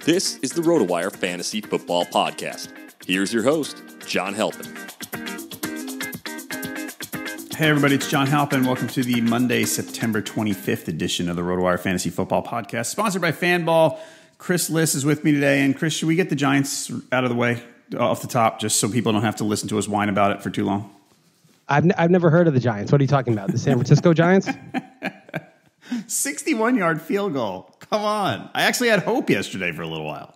This is the RotoWire Fantasy Football Podcast. Here's your host, John Halpin. Hey everybody, it's John Halpin. Welcome to the Monday, September 25th edition of the RotoWire Fantasy Football Podcast, sponsored by Fanball. Chris Liss is with me today. And Chris, should we get the Giants out of the way off the top, just so people don't have to listen to us whine about it for too long? I've never heard of the Giants. What are you talking about? The San Francisco Giants? 61-yard field goal. Come on. I actually had hope yesterday for a little while.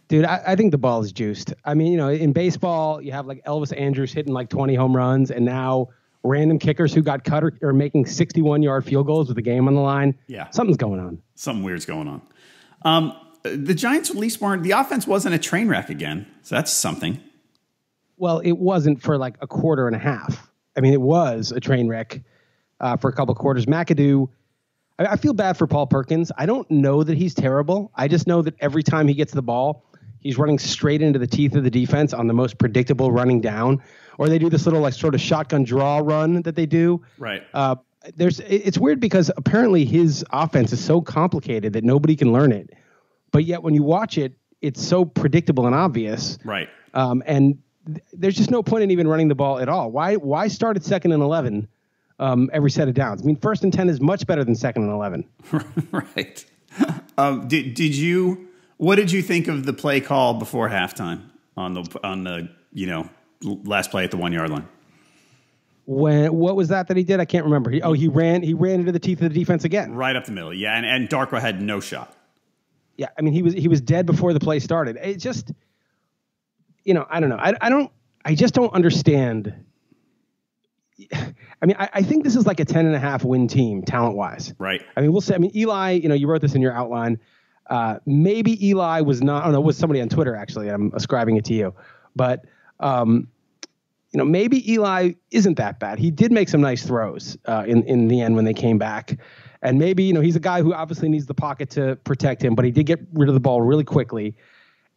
Dude, I think the ball is juiced. I mean, you know, in baseball, you have like Elvis Andrus hitting like 20 home runs, and now random kickers who got cut are making 61-yard field goals with the game on the line. Yeah. Something's going on. Something weird's going on. The Giants at least weren't, the offense wasn't a train wreck again. So that's something. Well, it wasn't for like a quarter and a half. I mean, it was a train wreck for a couple of quarters. McAdoo, I feel bad for Paul Perkins. I don't know that he's terrible. I just know that every time he gets the ball, he's running straight into the teeth of the defense on the most predictable running down. Or they do this little like sort of shotgun draw run that they do. Right. It's weird because apparently his offense is so complicated that nobody can learn it. But yet when you watch it, it's so predictable and obvious. Right. And there's just no point in even running the ball at all. Why start at 2nd and 11 every set of downs? I mean, 1st and 10 is much better than 2nd and 11. Right. What did you think of the play call before halftime on the last play at the 1 yard line? What was that he did? I can't remember. He ran into the teeth of the defense again. Right up the middle. Yeah, and Darko had no shot. Yeah, I mean he was dead before the play started. It just, I don't know. I just don't understand. I mean, I think this is like a 10.5 win team talent wise. Right. I mean, we'll say. I mean, Eli. You wrote this in your outline. Maybe Eli was not. I don't know. It was somebody on Twitter actually. I'm ascribing it to you, but maybe Eli isn't that bad. He did make some nice throws in the end when they came back. And maybe, he's a guy who obviously needs the pocket to protect him, but he did get rid of the ball really quickly.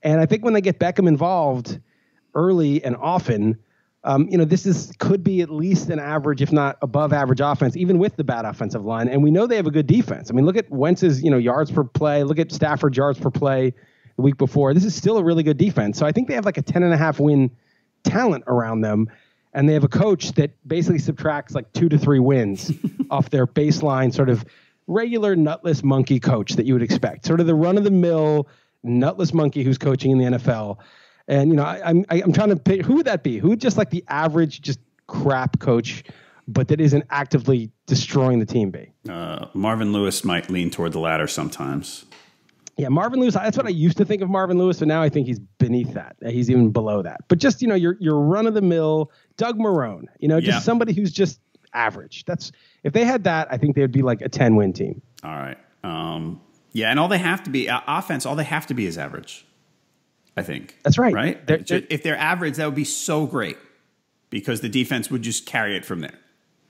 And I think when they get Beckham involved early and often, this could be at least an average, if not above average offense, even with the bad offensive line. And we know they have a good defense. I mean, look at Wentz's, yards per play. Look at Stafford's yards per play the week before. This is still a really good defense. So I think they have like a 10.5 win talent around them. And they have a coach that basically subtracts like 2 to 3 wins off their baseline sort of regular nutless monkey coach that you would expect. Sort of the run-of-the-mill nutless monkey who's coaching in the NFL. And, I'm trying to pick, who would that be? Who would just like the average, just crap coach, but that isn't actively destroying the team be? Marvin Lewis might lean toward the latter sometimes. Yeah, Marvin Lewis, that's what I used to think of Marvin Lewis, but now I think he's beneath that. He's even below that. But just, your run-of-the-mill Doug Marrone, just somebody who's just average. If they had that, I think they would be like a 10-win team. All right. And all they have to be, offense, all they have to be is average, I think. That's right. Right? If they're average, that would be so great because the defense would just carry it from there.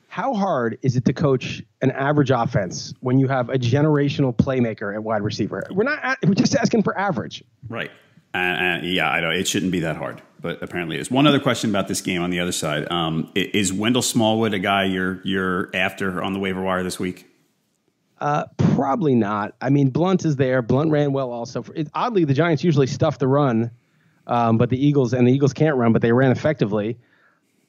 How hard is it to coach an average offense when you have a generational playmaker at wide receiver? We're just asking for average. Right. I know it shouldn't be that hard, but apparently it is. One other question about this game on the other side. Is Wendel Smallwood a guy you're after on the waiver wire this week? Probably not. I mean, Blunt is there. Blunt ran well also. Oddly, the Giants usually stuff the run, but the Eagles can't run, but they ran effectively.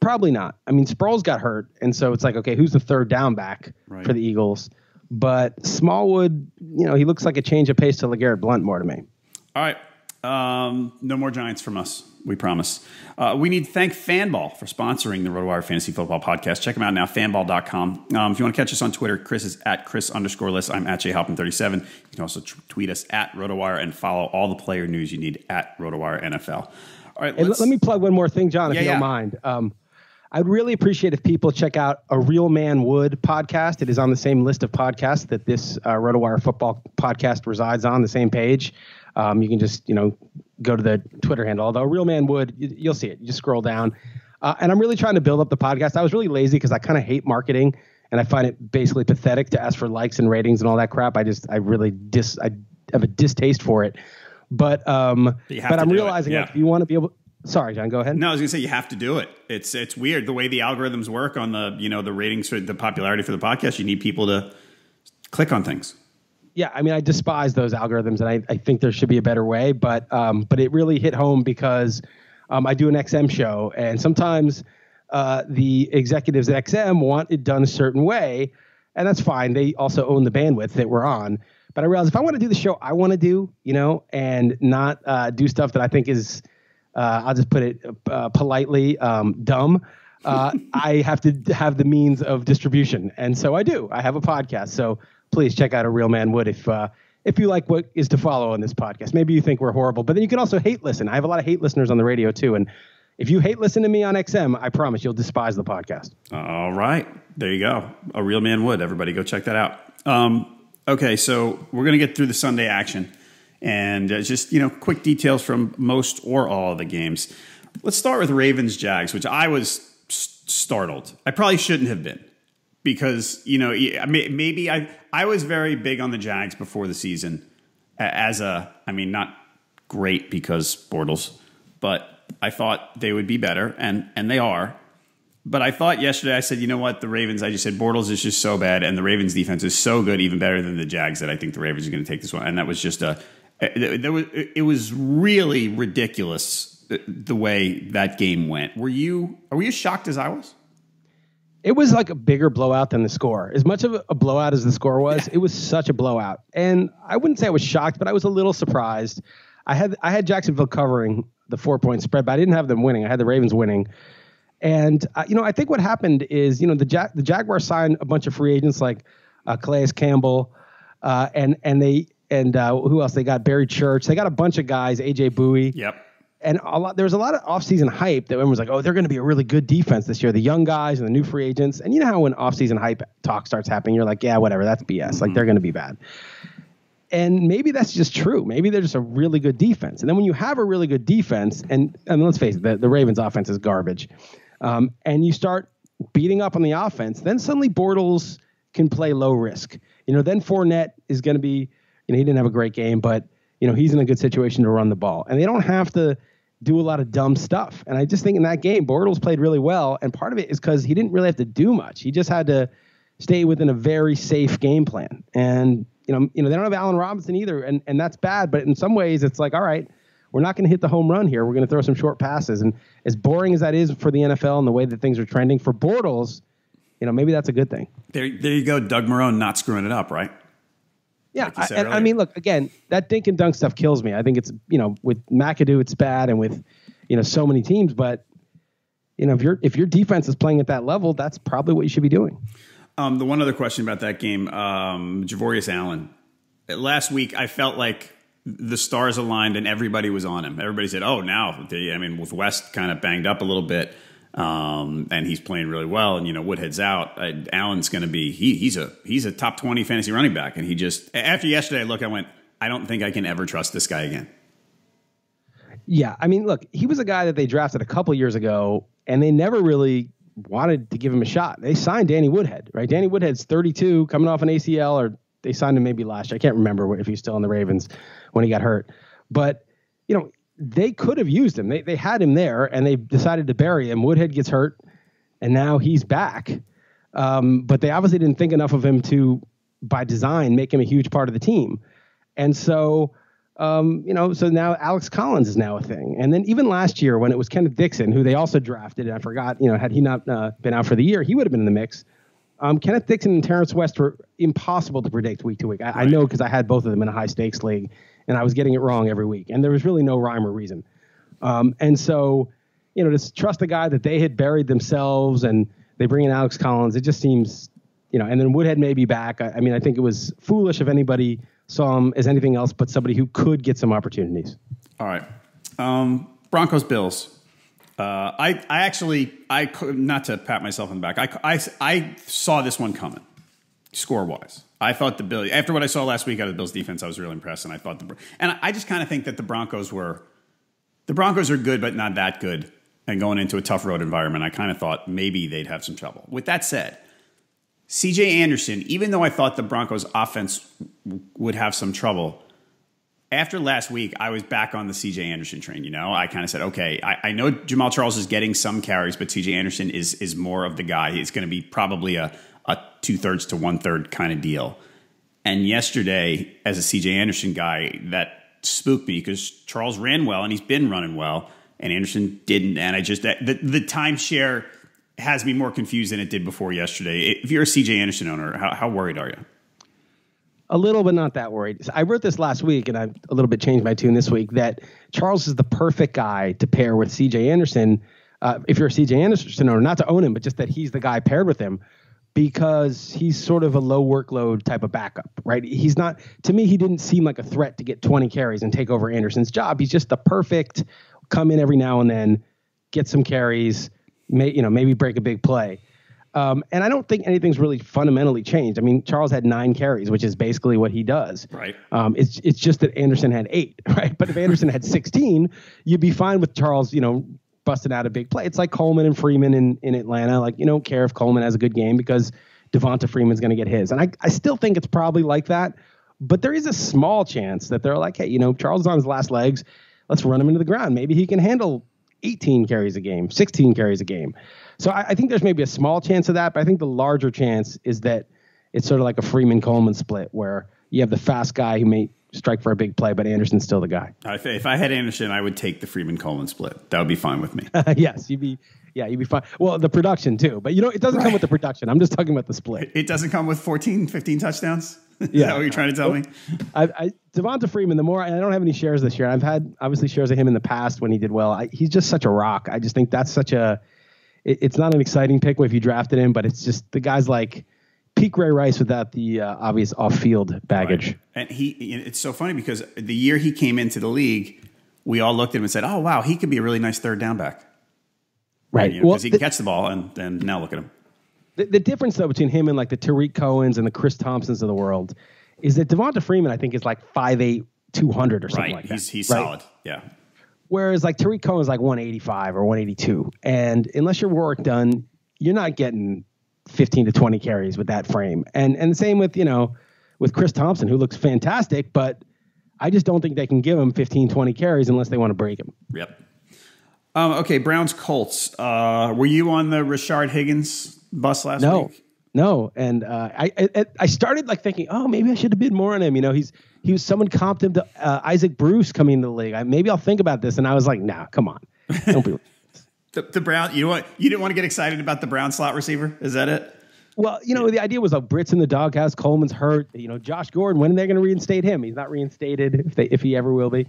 Probably not. I mean, Sproles got hurt, and so it's like, okay, who's the third down back for the Eagles? But Smallwood, he looks like a change of pace to LeGarrette Blount more to me. All right. No more Giants from us. We promise. We need to thank Fanball for sponsoring the RotoWire Fantasy Football Podcast. Check them out now, fanball.com. If you want to catch us on Twitter, Chris is at Chris_Liss. I'm at JHalpin37. You can also tweet us at RotoWire and follow all the player news you need at RotoWire NFL. All right. Let me plug one more thing, John, if you don't mind. I'd really appreciate if people check out A Real Man Would podcast. It is on the same list of podcasts that this RotoWire football podcast resides on, the same page. You can just, go to the Twitter handle. Although A Real Man Would, you'll see it. You just scroll down. And I'm really trying to build up the podcast. I was really lazy because I kind of hate marketing, and I find it basically pathetic to ask for likes and ratings and all that crap. I have a distaste for it. But I'm realizing if you want to be able. Sorry, John, go ahead. No, I was going to say you have to do it. It's weird the way the algorithms work on the the ratings for the popularity for the podcast. You need people to click on things. Yeah, I mean, I despise those algorithms, and I think there should be a better way. But it really hit home because I do an XM show, and sometimes the executives at XM want it done a certain way, and that's fine. They also own the bandwidth that we're on. But I realize if I want to do the show I want to do, and not do stuff that I think is, I'll just put it politely, dumb. I have to have the means of distribution, and so I do. I have a podcast, so please check out A Real Man Would if you like what is to follow on this podcast. Maybe you think we're horrible, but then you can also hate listen. I have a lot of hate listeners on the radio too, and if you hate listen to me on XM, I promise you'll despise the podcast. All right, there you go. A Real Man Would. Everybody, go check that out. Okay, so we're gonna get through the Sunday action, and just quick details from most or all of the games. Let's start with Ravens Jags, which I was startled. I probably shouldn't have been. Because, maybe I was very big on the Jags before the season not great because Bortles, but I thought they would be better, and they are. But I thought yesterday, I said, you know what, the Ravens, I just said Bortles is just so bad, and the Ravens defense is so good, even better than the Jags, that I think the Ravens are going to take this one. And that was just it was really ridiculous the way that game went. Were you as shocked as I was? It was like a bigger blowout than the score. As much of a blowout as the score was, It was such a blowout. And I wouldn't say I was shocked, but I was a little surprised. I had Jacksonville covering the 4-point spread, but I didn't have them winning. I had the Ravens winning. And, I think what happened is, the Jaguars signed a bunch of free agents like Calais Campbell and who else? They got Barry Church. They got a bunch of guys, AJ Bowie. Yep. And there was a lot of offseason hype that everyone was like, oh, they're going to be a really good defense this year. The young guys and the new free agents. And you know how when offseason hype talk starts happening, you're like, yeah, whatever, that's BS. Mm-hmm. Like, they're going to be bad. And maybe that's just true. Maybe they're just a really good defense. And then when you have a really good defense, and let's face it, the Ravens offense is garbage, and you start beating up on the offense, then suddenly Bortles can play low risk. Then Fournette is going to be, he didn't have a great game, but, he's in a good situation to run the ball. And they don't have to do a lot of dumb stuff. And I just think in that game, Bortles played really well. And part of it is because he didn't really have to do much. He just had to stay within a very safe game plan. And, they don't have Allen Robinson either. And that's bad. But in some ways, it's like, all right, we're not going to hit the home run here. We're going to throw some short passes. And as boring as that is for the NFL and the way that things are trending, for Bortles, maybe that's a good thing. There you go. Doug Marrone not screwing it up, right? Yeah, like I mean, look, again, that dink and dunk stuff kills me. I think it's, with McAdoo, it's bad, and with, so many teams. But, if your defense is playing at that level, that's probably what you should be doing. The one other question about that game, Javorius Allen. Last week, I felt like the stars aligned and everybody was on him. Everybody said, oh, now, with West kind of banged up a little bit, and he's playing really well, and Woodhead's out. Allen's going to be he's a top 20 fantasy running back, and he just after yesterday I went, I don't think I can ever trust this guy again. Yeah, I mean, look, he was a guy that they drafted a couple years ago, and they never really wanted to give him a shot. They signed Danny Woodhead, right? Danny Woodhead's 32, coming off an ACL, or they signed him maybe last year. I can't remember if he's still in the Ravens when he got hurt, but they could have used him. They had him there, and they decided to bury him. Woodhead gets hurt, and now he's back. But they obviously didn't think enough of him to, by design, make him a huge part of the team. And so, so now Alex Collins is now a thing. And then even last year when it was Kenneth Dixon, who they also drafted, and I forgot, had he not been out for the year, he would have been in the mix. Kenneth Dixon and Terrence West were impossible to predict week to week. I know because I had both of them in a high stakes league, and I was getting it wrong every week. And there was really no rhyme or reason. And so, to trust a guy that they had buried themselves and they bring in Alex Collins, it just seems, and then Woodhead may be back. I mean, I think it was foolish if anybody saw him as anything else but somebody who could get some opportunities. All right. Broncos Bills. I could, not to pat myself on the back, I saw this one coming, score-wise. I thought the Bills, after what I saw last week out of the Bills defense, I was really impressed, and I just kind of think that the Broncos are good, but not that good, and going into a tough road environment, I kind of thought maybe they'd have some trouble. With that said, C.J. Anderson, even though I thought the Broncos offense would have some trouble, after last week, I was back on the C.J. Anderson train. I kind of said, okay, I know Jamaal Charles is getting some carries, but C.J. Anderson is more of the guy. It's going to be probably a 2/3 to 1/3 kind of deal. And yesterday, as a CJ Anderson guy, that spooked me because Charles ran well and he's been running well, and Anderson didn't. And the timeshare has me more confused than it did before yesterday. If you're a CJ Anderson owner, how worried are you? A little, but not that worried. I wrote this last week, and I've a little bit changed my tune this week, that Charles is the perfect guy to pair with CJ Anderson. If you're a CJ Anderson owner, not to own him, but just that he's the guy paired with him, because he's sort of a low workload type of backup, right? He's not, to me, he didn't seem like a threat to get 20 carries and take over Anderson's job. He's just the perfect come in every now and then, get some carries, maybe break a big play. And I don't think anything's really fundamentally changed. I mean, Charles had 9 carries, which is basically what he does. Right. It's just that Anderson had 8, right? But if Anderson had 16, you'd be fine with Charles, busting out a big play. It's like Coleman and Freeman in Atlanta. Like, you don't care if Coleman has a good game because Devonta Freeman's going to get his. And I still think it's probably like that. But there is a small chance that they're like, hey, Charles is on his last legs. Let's run him into the ground. Maybe he can handle 18 carries a game, 16 carries a game. So I think there's maybe a small chance of that. But I think the larger chance is that it's sort of like a Freeman-Coleman split where you have the fast guy who may strike for a big play, but Anderson's still the guy. If I had Anderson, I would take the Freeman-Coleman split. That would be fine with me. Yes, you'd be fine. Well, the production too, but it doesn't come with the production. I'm just talking about the split. It doesn't come with 14, 15 touchdowns? Is that what you're trying to tell me? Devonta Freeman, I don't have any shares this year. I've had obviously shares of him in the past when he did well. He's just such a rock. I just think that's it's not an exciting pick if you drafted him, but it's just the guy's like peak Ray Rice without the obvious off-field baggage. Right. And it's so funny because the year he came into the league, we all looked at him and said, oh, wow, he could be a really nice third down back. Right. Because he can catch the ball, and now look at him. The difference, though, between him and like the Tarik Cohens and the Chris Thompsons of the world is that Devonta Freeman, I think, is like 5'8", 200 or something like that. He's solid, yeah. Whereas like Tarik Cohen is like 185 or 182. And unless your work done, you're not getting 15 to 20 carries with that frame. And the same with, with Chris Thompson, who looks fantastic, but I just don't think they can give him 15, 20 carries unless they want to break him. Yep. Okay, Browns Colts. Were you on the Rashard Higgins bus last week? No. And I started like thinking, oh, maybe I should have bid more on him. He was someone comped him to Isaac Bruce coming into the league. Maybe I'll think about this. And I was like, nah, come on. Don't be The Brown, you didn't want to get excited about the Brown slot receiver? Is that it? Well, the idea was Britt's in the doghouse, Coleman's hurt. Josh Gordon, when are they going to reinstate him? He's not reinstated if he ever will be.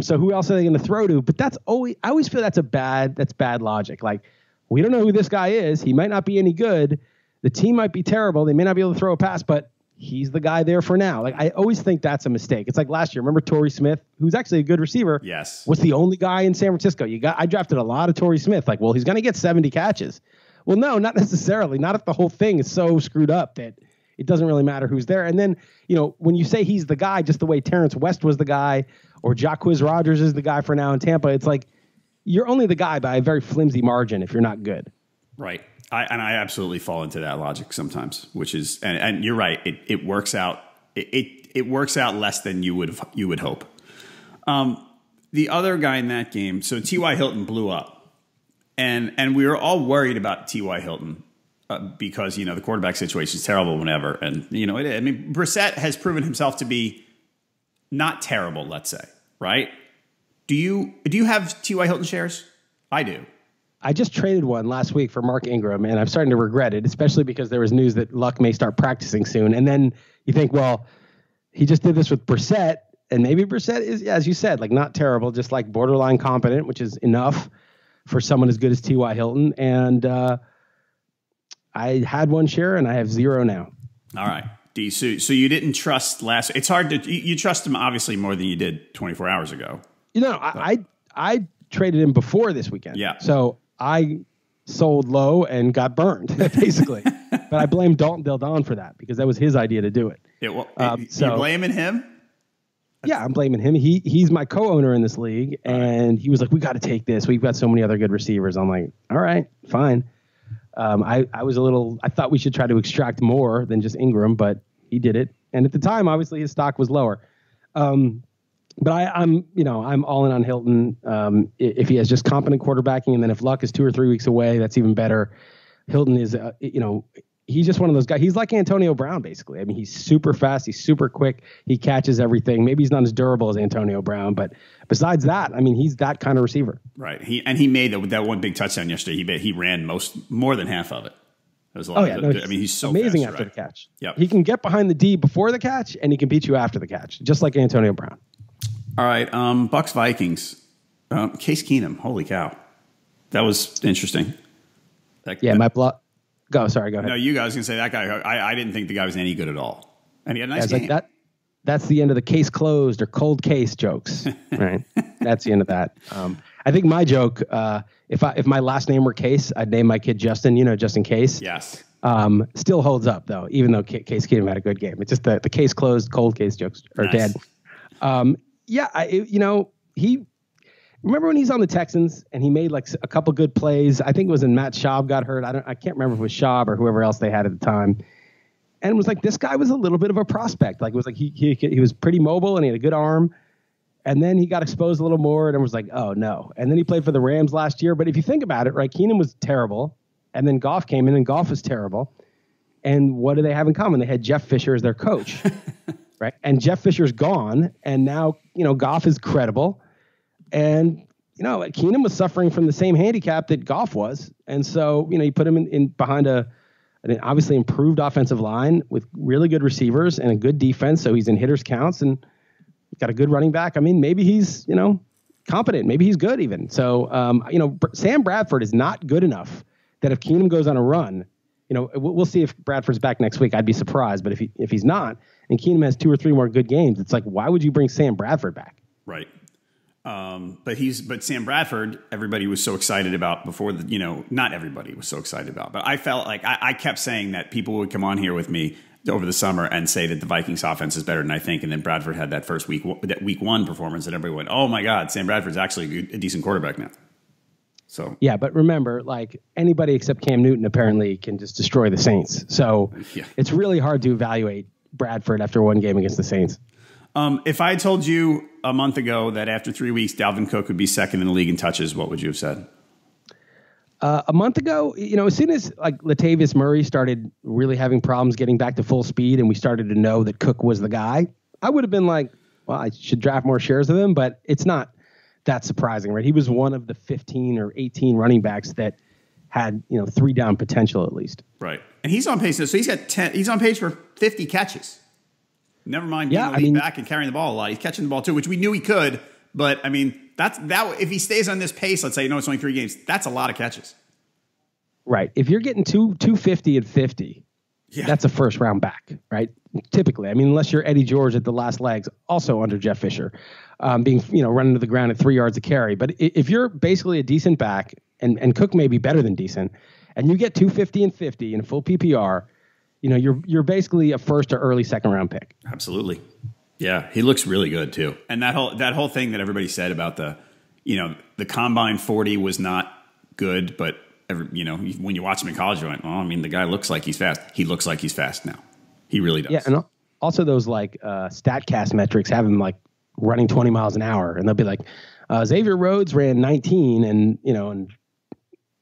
So who else are they going to throw to? But I always feel that's bad logic. Like, we don't know who this guy is. He might not be any good. The team might be terrible. They may not be able to throw a pass, but he's the guy there for now. Like, I always think that's a mistake. It's like last year. Remember Torrey Smith, who's actually a good receiver? Yes. Was the only guy in San Francisco. I drafted a lot of Torrey Smith. Like, well, he's going to get 70 catches. Well, no, not necessarily. Not if the whole thing is so screwed up that it doesn't really matter who's there. And then, when you say he's the guy, just the way Terrence West was the guy, or Jacquizz Rodgers is the guy for now in Tampa, it's like you're only the guy by a very flimsy margin if you're not good. Right. I absolutely fall into that logic sometimes, which is, and you're right. It works out. It works out less than you would hope. The other guy in that game, so T.Y. Hilton blew up, and we were all worried about T.Y. Hilton because the quarterback situation is terrible whenever, and Brissett has proven himself to be not terrible. Let's say, right? Do you have T.Y. Hilton shares? I do. I just traded one last week for Mark Ingram, and I'm starting to regret it, especially because there was news that Luck may start practicing soon. And then you think, well, he just did this with Brissett, and maybe Brissett is, as you said, like not terrible, just like borderline competent, which is enough for someone as good as T.Y. Hilton. And I had one share, and I have 0 now. All right. So you didn't trust last. It's hard to you trust him obviously more than you did 24 hours ago. I traded him before this weekend. Yeah. So I sold low and got burned, basically. But I blame Dalton Del Don for that because that was his idea to do it. You're blaming him? Yeah, I'm blaming him. He's my co-owner in this league, and he was like, we got to take this. We've got so many other good receivers. I'm like, all right, fine. I thought we should try to extract more than just Ingram, but he did it. And at the time, obviously, his stock was lower. But I'm all in on Hilton. If he has just competent quarterbacking, and then if Luck is 2 or 3 weeks away, that's even better. Hilton is, he's just one of those guys. He's like Antonio Brown, basically. I mean, he's super fast. He's super quick. He catches everything. Maybe he's not as durable as Antonio Brown, but besides that, I mean, he's that kind of receiver. Right. He made that one big touchdown yesterday. He ran more than half of it. It was a lot he's so amazing fast, after right? the catch. Yep. He can get behind the D before the catch, and he can beat you after the catch, just like Antonio Brown. All right, Bucks Vikings. Case Keenum. Holy cow, that was interesting. My block. Go ahead. No, you guys can say that guy. I didn't think the guy was any good at all, and he had a nice game. Like that. That's the end of the case closed or cold case jokes, right? That's the end of that. I think my joke, if my last name were Case, I'd name my kid Justin. Just in case. Yes. Still holds up though, even though Case Keenum had a good game. It's just the case closed, cold case jokes are dead. He remember when he's on the Texans and he made like a couple good plays. I think it was when Matt Schaub got hurt. I can't remember if it was Schaub or whoever else they had at the time. And it was like, this guy was a little bit of a prospect. Like it was like he was pretty mobile and he had a good arm. And then he got exposed a little more and was like, oh no. And then he played for the Rams last year. But if you think about it, right, Keenum was terrible. And then Goff came in and Goff was terrible. And what do they have in common? They had Jeff Fisher as their coach, right? And Jeff Fisher's gone. And now, Goff is credible. And, Keenum was suffering from the same handicap that Goff was. And so, you put him in behind an obviously improved offensive line with really good receivers and a good defense. So he's in hitters counts and got a good running back. I mean, maybe he's, competent. Maybe he's good even. So, Sam Bradford is not good enough that if Keenum goes on a run, we'll see if Bradford's back next week. I'd be surprised. But if he's not and Keenum has 2 or 3 more good games, it's like, why would you bring Sam Bradford back? Right. But Sam Bradford, everybody was so excited about before not everybody was so excited about, but I felt like I kept saying that people would come on here with me over the summer and say that the Vikings offense is better than I think. And then Bradford had that first week 1 performance and everybody went, oh my God, Sam Bradford's actually a decent quarterback now. So, yeah, but remember, like anybody except Cam Newton apparently can just destroy the Saints. So It's really hard to evaluate Bradford after 1 game against the Saints. If I told you a month ago that after 3 weeks, Dalvin Cook would be second in the league in touches, what would you have said? A month ago, as soon as like Latavius Murray started really having problems getting back to full speed and we started to know that Cook was the guy, I would have been like, well, I should draft more shares of him, but it's not that surprising, right? He was one of the 15 or 18 running backs that had, 3 down potential at least. Right. And he's on pace. So he's on pace for 50 catches. Never mind being a lead back and carrying the ball a lot. He's catching the ball too, which we knew he could. But I mean, that if he stays on this pace, let's say, it's only 3 games, that's a lot of catches. Right. If you're getting 250 and 50, that's a first round back, right? Typically. I mean, unless you're Eddie George at the last legs, also under Jeff Fisher, being, running to the ground at 3 yards a carry. But if you're basically a decent back and Cook may be better than decent, and you get 250 and 50 in full PPR, you're basically a first or early second round pick. Absolutely. Yeah. He looks really good too. And that whole thing that everybody said about the combine 40 was not good, but when you watch him in college, you went, well, I mean, the guy looks like he's fast. He looks like he's fast now. He really does. Yeah. And also those like StatCast metrics have him like running 20 miles an hour. And they'll be like, Xavier Rhodes ran 19 and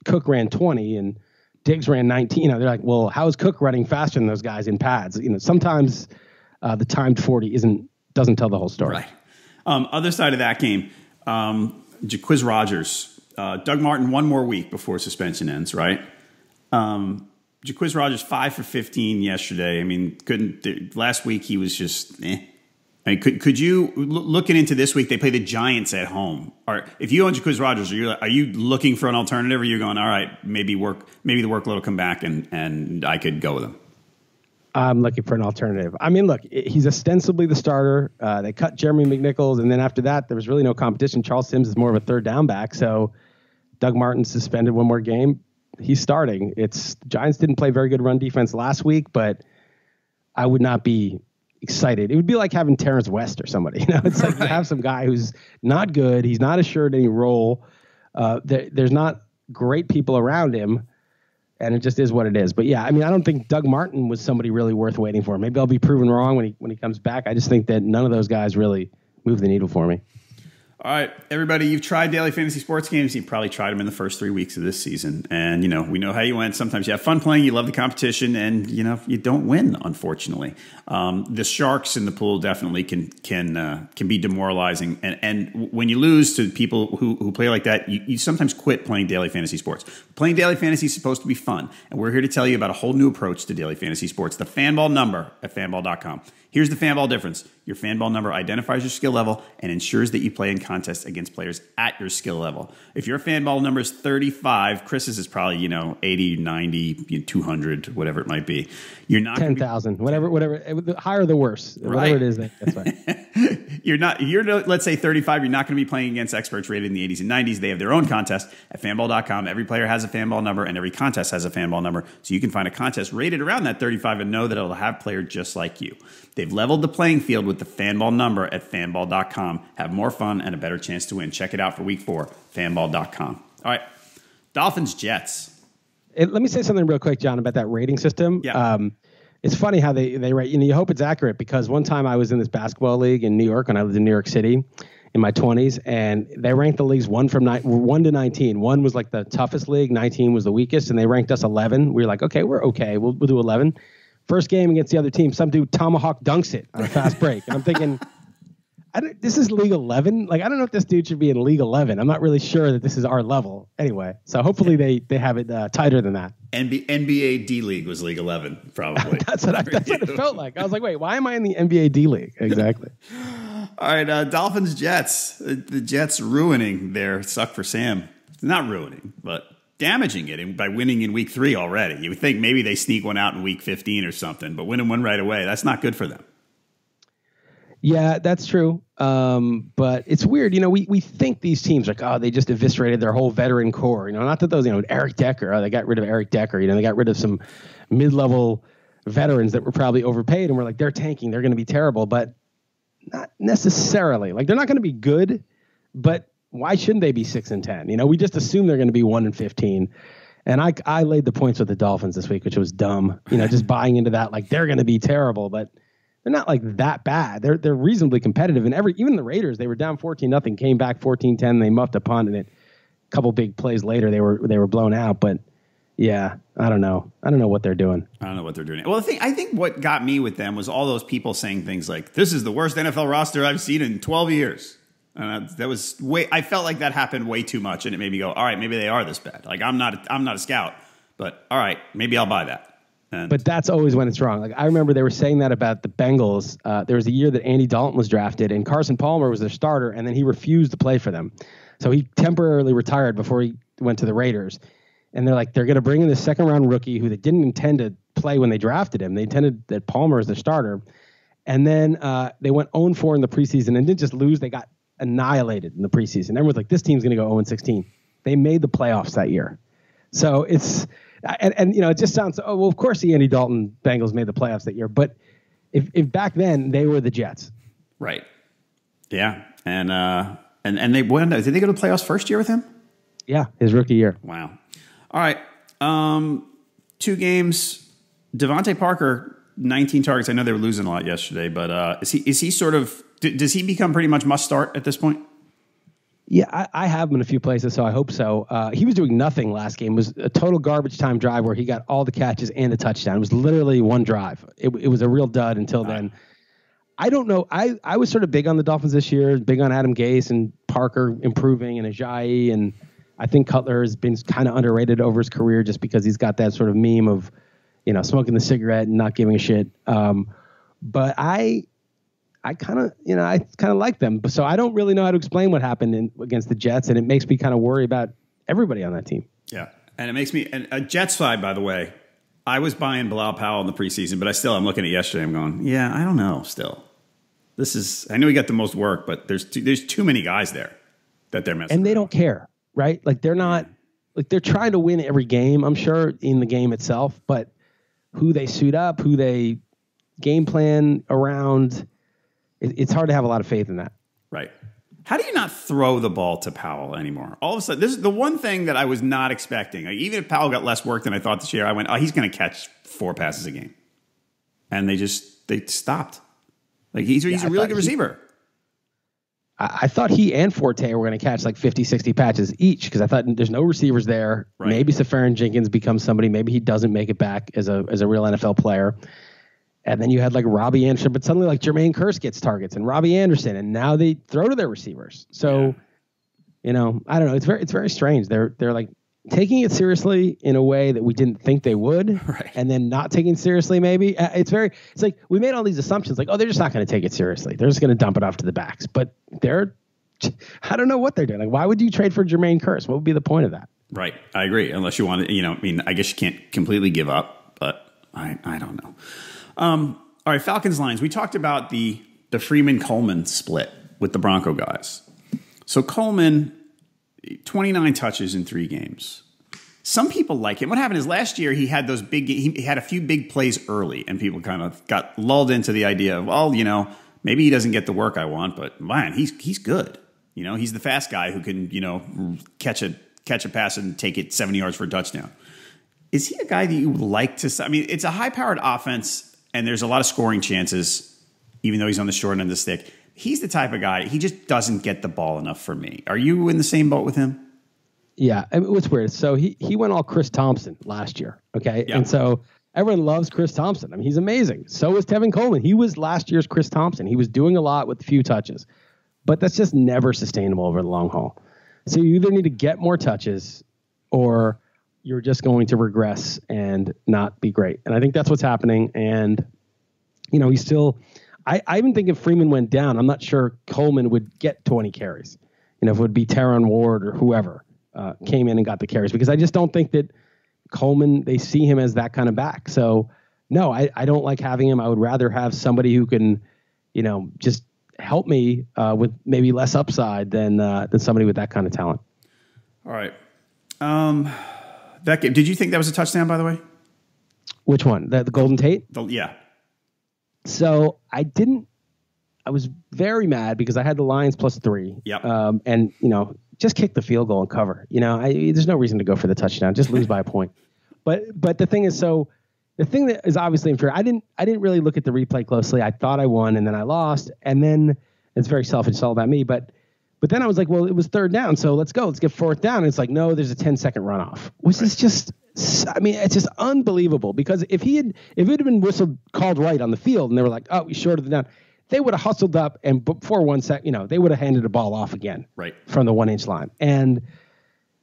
Cook ran 20 and Diggs ran 19. They're like, well, how is Cook running faster than those guys in pads? Sometimes the timed 40 doesn't tell the whole story. Right. Other side of that game, Jacquizz Rodgers, Doug Martin 1 more week before suspension ends, right? Jacquizz Rodgers 5 for 15 yesterday. I mean, last week he was just I mean, could you looking into this week? They play the Giants at home. Or if you own Jacquizz Rodgers, are you looking for an alternative? Or are you going, all right, maybe the workload will come back and I could go with him? I'm looking for an alternative. I mean, look, he's ostensibly the starter. They cut Jeremy McNichols, and then after that, there was really no competition. Charles Sims is more of a third down back, so Doug Martin suspended 1 more game. He's starting. The Giants didn't play very good run defense last week, but I would not be excited. It would be like having Terrence West or somebody. It's like you have some guy who's not good. He's not assured any role. There's not great people around him. And it just is what it is. But yeah, I mean, I don't think Doug Martin was somebody really worth waiting for. Maybe I'll be proven wrong when he comes back. I just think that none of those guys really move the needle for me. All right, everybody, you've tried daily fantasy sports games. You've probably tried them in the first 3 weeks of this season. And, we know how you went. Sometimes you have fun playing. You love the competition. And, you don't win, unfortunately. The sharks in the pool definitely can be demoralizing. And when you lose to people who play like that, you sometimes quit playing daily fantasy sports. Playing daily fantasy is supposed to be fun. And we're here to tell you about a whole new approach to daily fantasy sports, the Fanball number at fanball.com. Here's the Fanball difference. Your Fanball number identifies your skill level and ensures that you play in contests against players at your skill level. If your Fanball number is 35, Chris's is probably, 80, 90, 200, whatever it might be. You're not 10,000, whatever. The higher the worse. Right. Whatever it is, that's fine. Let's say 35, you're not going to be playing against experts rated in the 80s and 90s. They have their own contest at fanball.com. Every player has a Fanball number and every contest has a Fanball number. So you can find a contest rated around that 35 and know that it'll have a player just like you. They've leveled the playing field with the Fanball number at fanball.com. Have more fun and a better chance to win. Check it out for week 4, fanball.com. All right, Dolphins, Jets. Let me say something real quick, John, about that rating system. Yeah. It's funny how they rate. You hope it's accurate because one time I was in this basketball league in New York when I lived in New York City in my 20s, and they ranked the leagues 1 to 19. 1 was like the toughest league, 19 was the weakest, and they ranked us 11. We were like, okay, we're okay. We'll do 11. First game against the other team, some dude tomahawk dunks it on a fast break. And I'm thinking, this is League 11? Like, I don't know if this dude should be in League 11. I'm not really sure that this is our level. Anyway, so hopefully they have it tighter than that. NBA D-League was League 11, probably. That's what it felt like. I was like, wait, why am I in the NBA D-League? Exactly. All right, Dolphins, Jets. The Jets ruining their suck for Sam. Not ruining, but damaging it by winning in week 3 already. You would think maybe they sneak one out in week 15 or something, but winning one right away, that's not good for them. Yeah, that's true. But it's weird. We think these teams they just eviscerated their whole veteran core. Not that those, Eric Decker, they got rid of Eric Decker. They got rid of some mid-level veterans that were probably overpaid and we're like, they're tanking. They're going to be terrible, but not necessarily. Like, they're not going to be good, but why shouldn't they be 6-10? We just assume they're going to be 1-15. And I laid the points with the Dolphins this week, which was dumb. Just buying into that, like they're going to be terrible, but they're not like that bad. They're reasonably competitive. And even the Raiders, they were down 14-0, came back 14-10. They muffed a punt, and a couple big plays later, they were blown out. But yeah, I don't know. I don't know what they're doing. I don't know what they're doing. Well, I think what got me with them was all those people saying things like, "This is the worst NFL roster I've seen in 12 years." And that was I felt like that happened way too much, and it made me go, all right, maybe they are this bad. Like, I'm not a scout, but all right, maybe I'll buy that. But that's always when it's wrong. Like, I remember they were saying that about the Bengals. There was a year that Andy Dalton was drafted, and Carson Palmer was their starter, and then he refused to play for them. So he temporarily retired before he went to the Raiders. And they're going to bring in the second-round rookie who they didn't intend to play when they drafted him. They intended that Palmer as their starter. And then they went 0-4 in the preseason and didn't just lose. They got annihilated in the preseason. Everyone's like, this team's going to go 0-16. They made the playoffs that year. So it's and it just sounds, oh, well, of course the Andy Dalton Bengals made the playoffs that year. But if back then they were the Jets. Right. Yeah. And they won. Did they go to the playoffs first year with him? Yeah, his rookie year. Wow. All right. 2 games. DeVante Parker, 19 targets. I know they were losing a lot yesterday, but is he sort of, does he become pretty much must start at this point? Yeah, I have him in a few places, so I hope so. He was doing nothing last game. It was a total garbage time drive where he got all the catches and a touchdown. It was literally one drive. It was a real dud until then. I don't know. I was sort of big on the Dolphins this year, big on Adam Gase and Parker improving and Ajayi, and I think Cutler has been kind of underrated over his career just because he's got that sort of meme of, smoking the cigarette and not giving a shit. But I kind of like them. So I don't really know how to explain what happened against the Jets, and it makes me kind of worry about everybody on that team. Yeah, and it makes me – and a Jets side, by the way, I was buying Bilal Powell in the preseason, but I'm looking at yesterday, I'm going, yeah, I don't know still. I know he got the most work, but there's too many guys there that they're messing and they around. Don't care, right? Like, they're not – like, they're trying to win every game, I'm sure, in the game itself, but who they suit up, who they game plan around – it's hard to have a lot of faith in that. Right. How do you not throw the ball to Powell anymore? All of a sudden, this is the one thing that I was not expecting. Like, even if Powell got less work than I thought this year, I went, oh, he's going to catch 4 passes a game. And they stopped. Like, he's a really good receiver. I thought he and Forte were going to catch like 50, 60 patches each because I thought there's no receivers there. Right. Maybe Safarian Jenkins becomes somebody. Maybe he doesn't make it back as a real NFL player. And then you had like Robbie Anderson, but suddenly like Jermaine Kearse gets targets and Robbie Anderson, and now they throw to their receivers. So, I don't know. It's very strange. They're like taking it seriously in a way that we didn't think they would, right. And then not taking it seriously. Maybe it's like we made all these assumptions like, oh, they're just not going to take it seriously. They're just going to dump it off to the backs. But I don't know what they're doing. Like, why would you trade for Jermaine Kearse? What would be the point of that? Right. I agree. Unless you want to, I guess you can't completely give up, but I don't know. All right, Falcons Lions. We talked about the Freeman Coleman split with the Bronco guys. So Coleman, 29 touches in 3 games. Some people like him. What happened is last year he had he had a few big plays early, and people kind of got lulled into the idea of, well, maybe he doesn't get the work I want, but man, he's good. He's the fast guy who can catch a pass and take it 70 yards for a touchdown. Is he a guy that you would like to? I mean, it's a high-powered offense. And there's a lot of scoring chances, even though he's on the short end of the stick. He's the type of guy, he just doesn't get the ball enough for me. Are you in the same boat with him? Yeah, it was weird. So he went all Chris Thompson last year, okay? Yeah. And so everyone loves Chris Thompson. I mean, he's amazing. So was Tevin Coleman. He was last year's Chris Thompson. He was doing a lot with few touches. But that's just never sustainable over the long haul. So you either need to get more touches or you're just going to regress and not be great. And I think that's what's happening. And, he's still, I even think if Freeman went down, I'm not sure Coleman would get 20 carries. If it would be Teron Ward or whoever came in and got the carries, because I just don't think that Coleman, they see him as that kind of back. So no, I don't like having him. I would rather have somebody who can, just help me with maybe less upside than somebody with that kind of talent. All right. That game, did you think that was a touchdown, by the way? Which one? The Golden Tate? Yeah. So I was very mad because I had the Lions +3. Yep. And, just kick the field goal and cover. There's no reason to go for the touchdown. Just lose by a point. But the thing is, the thing that is obviously unfair, I didn't really look at the replay closely. I thought I won and then I lost. And then it's very selfish. It's all about me. But then I was like, well, it was 3rd down, so let's go. Let's get 4th down. And it's like, no, there's a 10-second runoff, which is just, it's just unbelievable. Because if it had been called right on the field and they were like, oh, we shorted the down, they would have hustled up and before 1 sec, they would have handed the ball off again from the 1-inch line. And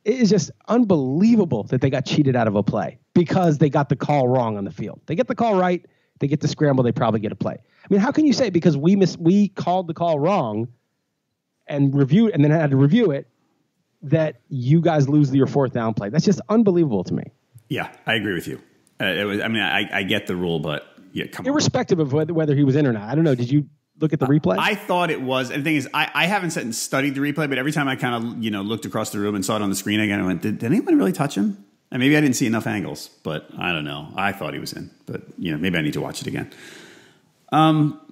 it is just unbelievable that they got cheated out of a play because they got the call wrong on the field. They get the call right, they get the scramble, they probably get a play. I mean, how can you say because we called the call wrong and reviewed and then had to review it that you guys lose your 4th down play? That's just unbelievable to me. Yeah, I agree with you. I get the rule, but come on. Irrespective of whether he was in or not. I don't know. Did you look at the replay? I thought it was. And the thing is, I haven't sat and studied the replay, but every time I kind of looked across the room and saw it on the screen again, I went, did anyone really touch him? And maybe I didn't see enough angles, but I don't know. I thought he was in, but maybe I need to watch it again.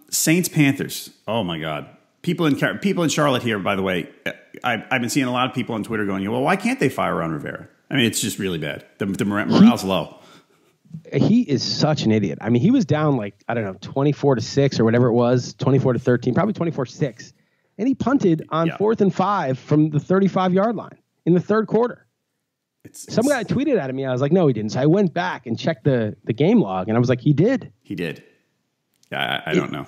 Saints Panthers. Oh my God. People in Charlotte here, by the way, I've been seeing a lot of people on Twitter going, well, why can't they fire Ron Rivera? I mean, it's just really bad. The morale's low. He is such an idiot. I mean, he was down 24-6 or whatever it was, 24-13, probably 24-6. And he punted on 4th and 5 from the 35-yard line in the 3rd quarter. Some guy tweeted at me. I was like, no, he didn't. So I went back and checked the game log, and I was like, he did. He did. Yeah, I don't know.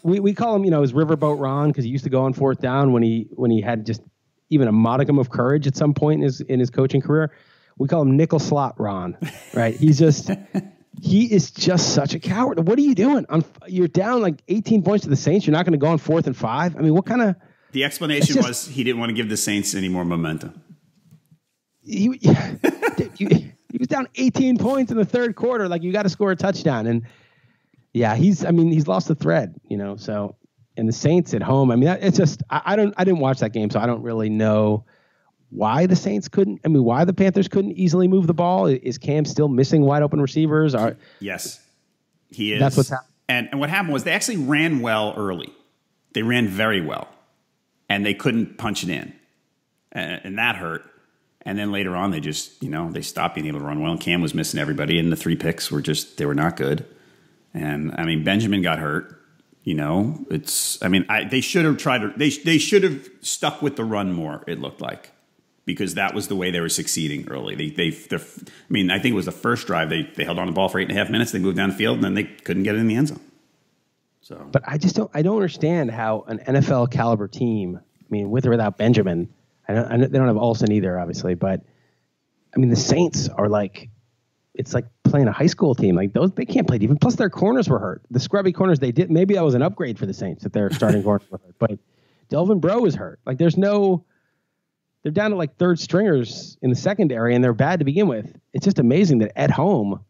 We call him, his Riverboat Ron because he used to go on 4th down when he had just even a modicum of courage at some point in his coaching career. We call him nickel slot Ron, right? He is just such a coward. What are you doing? You're down 18 points to the Saints. You're not going to go on 4th and 5. I mean, what kind of? The explanation was he didn't want to give the Saints any more momentum. He was down 18 points in the 3rd quarter. You got to score a touchdown, and yeah, he's lost the thread, So, and the Saints at home. I mean, it's just I didn't watch that game, so I don't really know why the Saints couldn't. I mean, why the Panthers couldn't easily move the ball. Is Cam still missing wide open receivers? Yes, he is. That's what's happening. And what happened was they actually ran well early. They ran very well, and they couldn't punch it in, and that hurt. And then later on, they just they stopped being able to run well. And Cam was missing everybody, and the 3 picks were they were not good. And I mean, Benjamin got hurt. You know, they should have tried to. They should have stuck with the run more. It looked like, because that was the way they were succeeding early. I think it was the first drive. They held on the ball for 8.5 minutes. They moved downfield, and then they couldn't get it in the end zone. So, but I don't understand how an NFL caliber team. I mean, with or without Benjamin, they don't have Allison either, obviously. But I mean, the Saints are like. It's like playing a high school team. Like they can't play defense. Plus their corners were hurt. The scrubby corners they did. Maybe that was an upgrade for the Saints that their starting corners were hurt. But Delvin Breaux is hurt. Like they're down to like third stringers in the secondary, and they're bad to begin with. It's just amazing that at home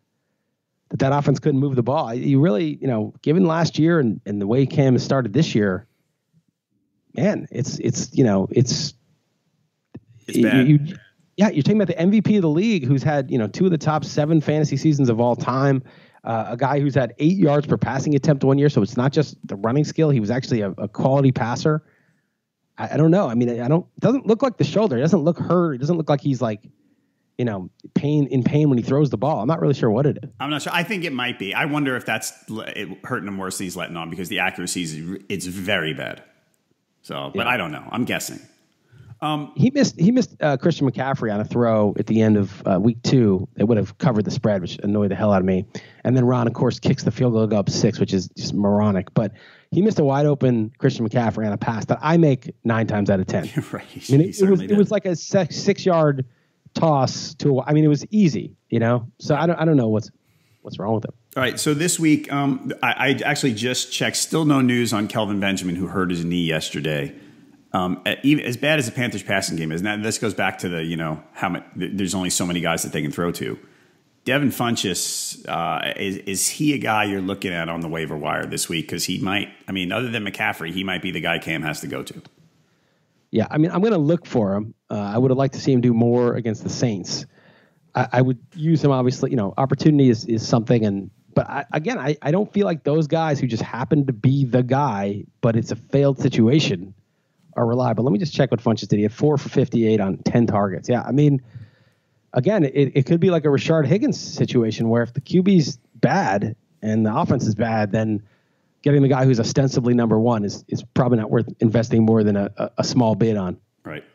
that offense couldn't move the ball. You really, given last year and the way Cam has started this year, man, it's bad. Yeah, you're talking about the MVP of the league who's had, 2 of the top 7 fantasy seasons of all time. A guy who's had 8 yards per passing attempt one year. So it's not just the running skill. He was actually a quality passer. I don't know. I mean, it doesn't look like the shoulder. It doesn't look hurt. It doesn't look like he's like, in pain when he throws the ball. I'm not really sure what it is. I'm not sure. I think it might be. I wonder if that's hurting him worse than he's letting on, because the accuracy it's very bad. So, but I don't know. I'm guessing. He missed Christian McCaffrey on a throw at the end of week 2. It would have covered the spread, which annoyed the hell out of me. And then Ron, of course, kicks the field goal to go up 6, which is just moronic. But he missed a wide open Christian McCaffrey on a pass that I make 9 times out of 10. Right. I mean, it was like a 6-yard toss to. I mean, it was easy, So I don't know what's wrong with him. All right. So this week, I actually just checked. Still no news on Kelvin Benjamin, who hurt his knee yesterday. Even as bad as the Panthers passing game is, and this goes back to the, how much, there's only so many guys that they can throw to. Devin Funchess, is he a guy you're looking at on the waiver wire this week? Because he might, other than McCaffrey, he might be the guy Cam has to go to. Yeah, I'm going to look for him. I would have liked to see him do more against the Saints. I would use him, obviously. Opportunity is something, but I don't feel like those guys who just happen to be the guy, but it's a failed situation, are reliable. Let me just check what Funchess did. He had 4 for 58 on 10 targets. Yeah, again, it could be like a Rashard Higgins situation where if the QB's bad and the offense is bad, then getting the guy who's ostensibly number 1 is probably not worth investing more than a small bid on. Right.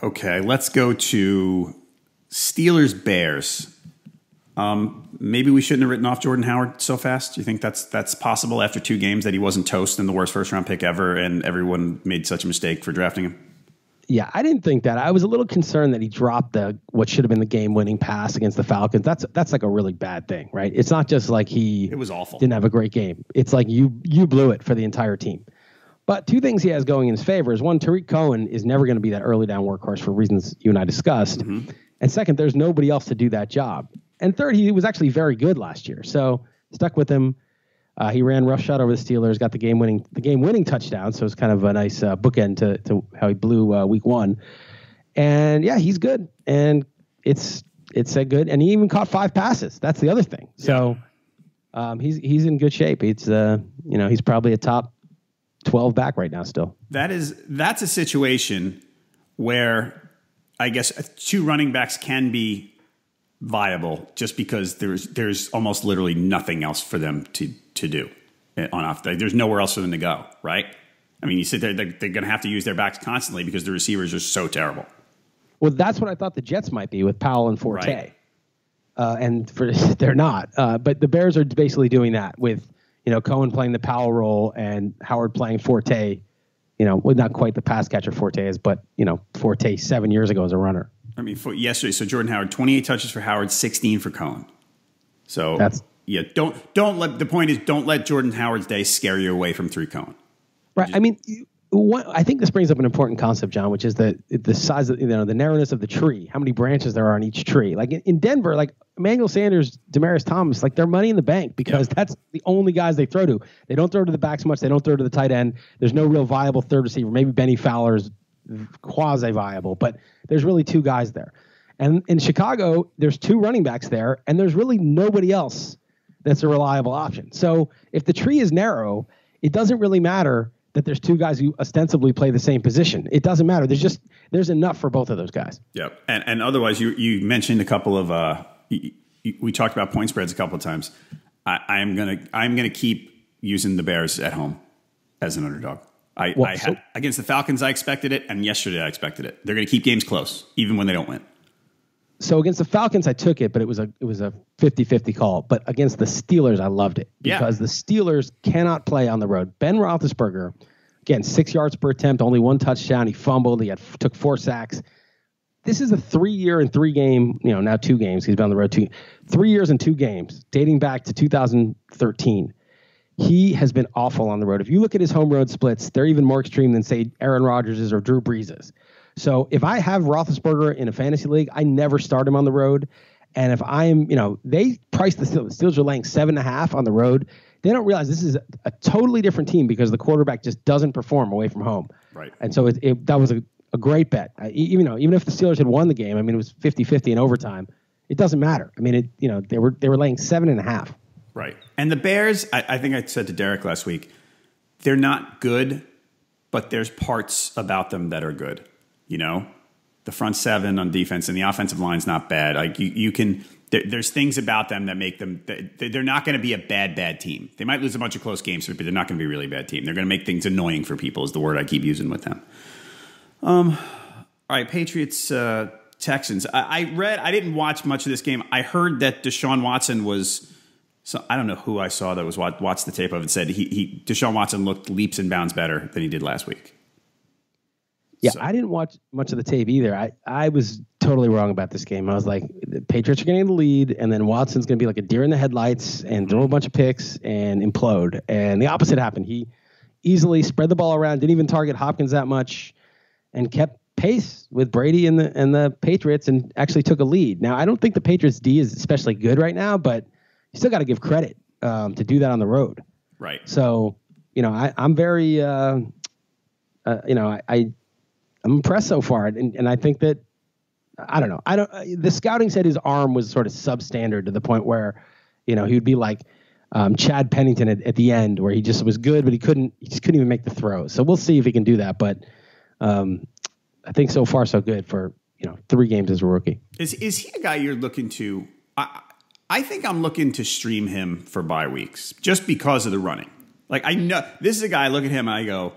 Okay, let's go to Steelers-Bears. Maybe we shouldn't have written off Jordan Howard so fast. Do you think that's possible after 2 games that he wasn't toast and the worst first-round pick ever, and everyone made such a mistake for drafting him? Yeah, I didn't think that. I was a little concerned that he dropped what should have been the game-winning pass against the Falcons. That's like a really bad thing, right? It's not just like it was awful. Didn't have a great game. It's like you blew it for the entire team. But 2 things he has going in his favor is, one, Tarik Cohen is never going to be that early down workhorse for reasons you and I discussed. Mm-hmm. And second, there's nobody else to do that job. And third, he was actually very good last year. So stuck with him. He ran roughshod over the Steelers, got the game winning touchdown. So it's kind of a nice bookend to how he blew week 1. And yeah, he's good. And it's a good. And he even caught 5 passes. That's the other thing. So he's in good shape. It's he's probably a top 12 back right now still. That's a situation where I guess 2 running backs can be viable just because there's almost literally nothing else for them to do on off. There's nowhere else for them to go, right? You sit there, they're going to have to use their backs constantly because the receivers are so terrible. Well, that's what I thought the Jets might be with Powell and Forte. Right. And they're not. But the Bears are basically doing that with, Cohen playing the Powell role and Howard playing Forte. Well, not quite the pass catcher Forte is, but, Forte 7 years ago as a runner. Yesterday, so Jordan Howard, 28 touches for Howard, 16 for Cohen. So don't let Jordan Howard's day scare you away from 3 Cohen. Right. I think this brings up an important concept, John, which is the size of, the narrowness of the tree, how many branches there are on each tree. Like in Denver, like Emmanuel Sanders, Demaryius Thomas, like they're money in the bank because that's the only guys they throw to. They don't throw to the backs much. They don't throw to the tight end. There's no real viable third receiver. Maybe Benny Fowler's quasi-viable, but there's really 2 guys there. And in Chicago, there's 2 running backs there, and there's really nobody else that's a reliable option. So if the tree is narrow, it doesn't really matter that there's 2 guys who ostensibly play the same position. It doesn't matter. There's enough for both of those guys. Yep. And otherwise, you mentioned a couple of we talked about point spreads a couple of times. I'm gonna keep using the Bears at home as an underdog. Against the Falcons, I expected it, and yesterday I expected it. They're going to keep games close, even when they don't win. So against the Falcons, I took it, but it was a 50-50 call. But against the Steelers, I loved it because the Steelers cannot play on the road. Ben Roethlisberger, again, 6 yards per attempt, only 1 touchdown. He fumbled. He took 4 sacks. This is a 3-year and 3-game, now 2 games. He's been on the road 3 years and 2 games, dating back to 2013. He has been awful on the road. If you look at his home road splits, they're even more extreme than, say, Aaron Rodgers' or Drew Brees'. So if I have Roethlisberger in a fantasy league, I never start him on the road. And if I am, they priced the Steelers. The Steelers are laying 7.5 on the road. They don't realize this is a totally different team because the quarterback just doesn't perform away from home. Right. And so that was a great bet. Even if the Steelers had won the game, it was 50-50 in overtime. It doesn't matter. They were laying 7.5. Right. And the Bears, I think I said to Derrick last week, they're not good, but there's parts about them that are good. The front 7 on defense and the offensive line's not bad. Like you can, there's things about them that make them, they're not going to be a bad team. They might lose a bunch of close games, but they're not going to be a really bad team. They're going to make things annoying for people is the word I keep using with them. All right, Patriots, Texans. I didn't watch much of this game. I heard that Deshaun Watson was, so I don't know who I saw that was watched the tape of it said Deshaun Watson looked leaps and bounds better than he did last week. Yeah, so. I didn't watch much of the tape either. I was totally wrong about this game. I was like, the Patriots are getting the lead, and then Watson's going to be like a deer in the headlights and throw a bunch of picks and implode. And the opposite happened. He easily spread the ball around, didn't even target Hopkins that much, and kept pace with Brady and the Patriots and actually took a lead. Now, I don't think the Patriots D is especially good right now, but you still got to give credit to do that on the road. Right. So, I'm very, I'm impressed so far. And I think that, I don't know. The scouting said his arm was sort of substandard to the point where, he would be like Chad Pennington at the end where he just was good, but he just couldn't even make the throws. So we'll see if he can do that. But I think so far so good for, 3 games as a rookie. Is he a guy you're looking to? I think I'm looking to stream him for bye weeks just because of the running. Like I know this is a guy I look at him and I go,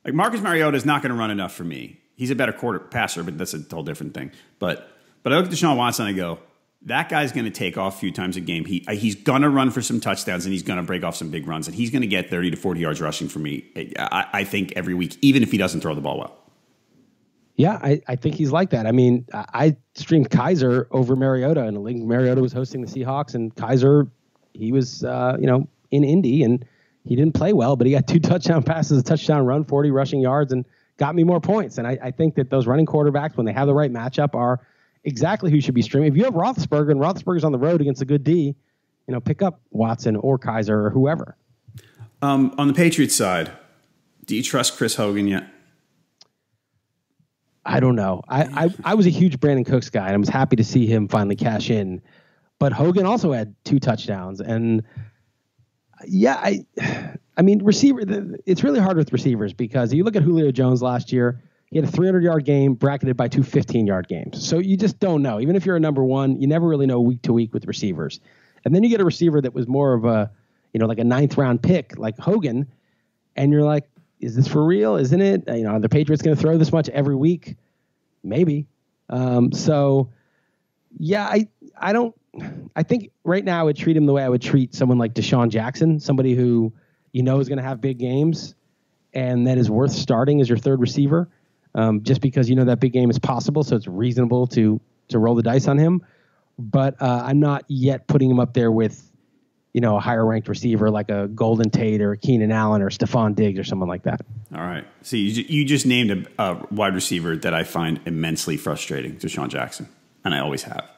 like Marcus Mariota is not going to run enough for me. He's a better quarter passer, but that's a whole different thing. But I look at Deshaun Watson and I go, that guy's going to take off a few times a game. He's going to run for some touchdowns and he's going to break off some big runs and he's going to get 30 to 40 yards rushing for me. I think every week, even if he doesn't throw the ball well. Yeah, I think he's like that. I streamed Kaiser over Mariota in a league. Mariota was hosting the Seahawks, and Kaiser, he was, in Indy, and he didn't play well, but he got 2 touchdown passes, a touchdown run, 40 rushing yards, and got me more points. And I think that those running quarterbacks, when they have the right matchup, are exactly who should be streaming. If you have Roethlisberger and Roethlisberger's on the road against a good D, pick up Watson or Kaiser or whoever. On the Patriots side, do you trust Chris Hogan yet? I don't know. I was a huge Brandon Cooks guy, and I was happy to see him finally cash in. But Hogan also had 2 touchdowns. And, yeah, receiver. It's really hard with receivers because you look at Julio Jones last year, he had a 300-yard game bracketed by 2 15-yard games. So you just don't know. Even if you're a number one, you never really know week to week with receivers. And then you get a receiver that was more of a, like a 9th-round pick like Hogan, and you're like, is this for real? Isn't it? Are the Patriots going to throw this much every week? Maybe. So, yeah, I think right now I would treat him the way I would treat someone like DeShaun Jackson, somebody who is going to have big games and that is worth starting as your 3rd receiver, just because that big game is possible, so it's reasonable to roll the dice on him. But I'm not yet putting him up there with a higher ranked receiver like a Golden Tate or a Keenan Allen or Stephon Diggs or someone like that. All right. See, you just named a wide receiver that I find immensely frustrating, DeShaun Jackson, and I always have.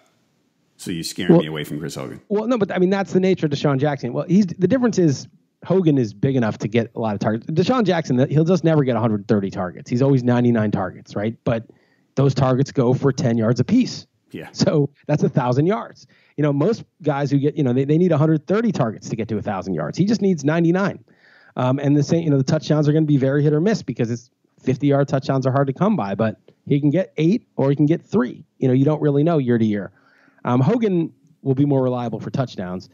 So you're scaring me away from Chris Hogan. Well, no, but that's the nature of DeShaun Jackson. Well, the difference is Hogan is big enough to get a lot of targets. DeShaun Jackson, he'll just never get 130 targets. He's always 99 targets, right? But those targets go for 10 yards apiece. Yeah. So that's 1,000 yards. Most guys who get, they need 130 targets to get to 1,000 yards. He just needs 99. And the same, the touchdowns are going to be very hit or miss because it's 50-yard touchdowns are hard to come by, but he can get 8 or he can get 3. You don't really know year to year. Hogan will be more reliable for touchdowns.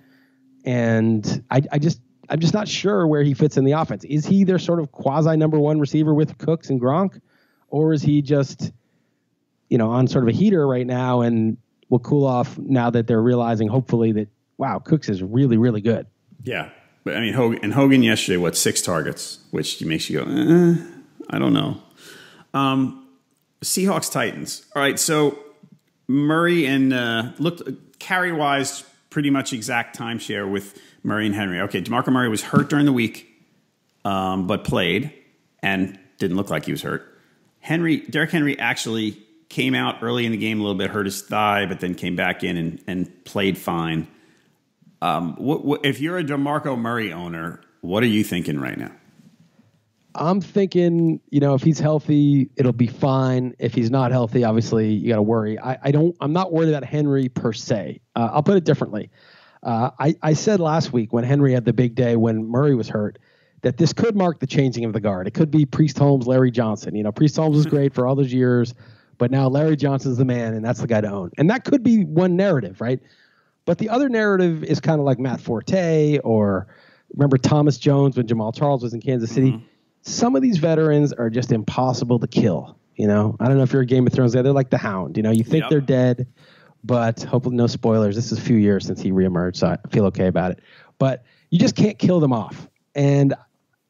And I'm just not sure where he fits in the offense. Is he their sort of quasi number one receiver with Cooks and Gronk, or is he just, on sort of a heater right now and will cool off now that they're realizing hopefully that, wow, Cooks is really, really good. Yeah. But I mean, Hogan yesterday, 6 targets, which makes you go, I don't know. Seahawks Titans. All right. So Murray and looked carry wise, pretty much exact timeshare with Murray and Henry. Okay. DeMarco Murray was hurt during the week, but played and didn't look like he was hurt. Derrick Henry actually came out early in the game a little bit, hurt his thigh, but then came back in and played fine. If you're a DeMarco Murray owner, what are you thinking right now? I'm thinking, if he's healthy, it'll be fine. If he's not healthy, obviously you got to worry. I'm not worried about Henry per se. I'll put it differently. I said last week when Henry had the big day when Murray was hurt that this could mark the changing of the guard. It could be Priest Holmes, Larry Johnson. Priest Holmes was great for all those years, but now Larry Johnson's the man, and that's the guy to own. And that could be one narrative, right? But the other narrative is kind of like Matt Forte, or remember Thomas Jones when Jamaal Charles was in Kansas City. Mm-hmm. Some of these veterans are just impossible to kill. I don't know if you're a Game of Thrones guy. They're like the Hound. You think they're dead, but hopefully no spoilers. This is a few years since he reemerged, so I feel okay about it. But you just can't kill them off. And,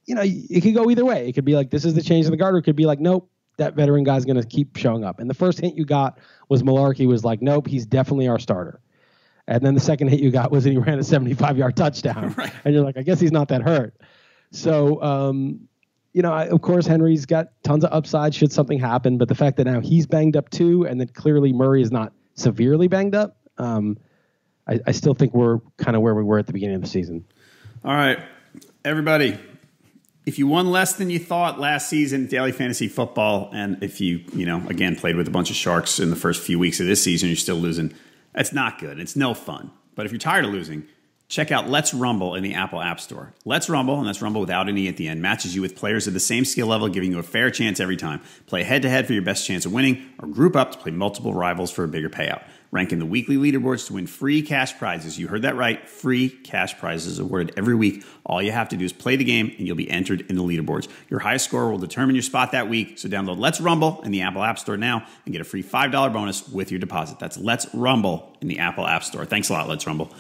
it could go either way. It could be like, this is the change in the guard, or it could be like, nope, that veteran guy's going to keep showing up. And the first hint you got was Malarkey was like, nope, he's definitely our starter. And then the second hit you got was that he ran a 75-yard touchdown. Right. And you're like, I guess he's not that hurt. So, of course, Henry's got tons of upside should something happen. But the fact that now he's banged up too, and then clearly Murray is not severely banged up, I still think we're kind of where we were at the beginning of the season. All right, everybody. If you won less than you thought last season, daily fantasy football, and if you, again, played with a bunch of sharks in the first few weeks of this season, you're still losing, that's not good. It's no fun. But if you're tired of losing, check out Let's Rumble in the Apple App Store. Let's Rumble, and that's Rumble without an E at the end, matches you with players of the same skill level, giving you a fair chance every time. Play head-to-head for your best chance of winning, or group up to play multiple rivals for a bigger payout. Rank in the weekly leaderboards to win free cash prizes. You heard that right. Free cash prizes awarded every week. All you have to do is play the game, and you'll be entered in the leaderboards. Your highest score will determine your spot that week. So download Let's Rumble in the Apple App Store now and get a free $5 bonus with your deposit. That's Let's Rumble in the Apple App Store. Thanks a lot, Let's Rumble.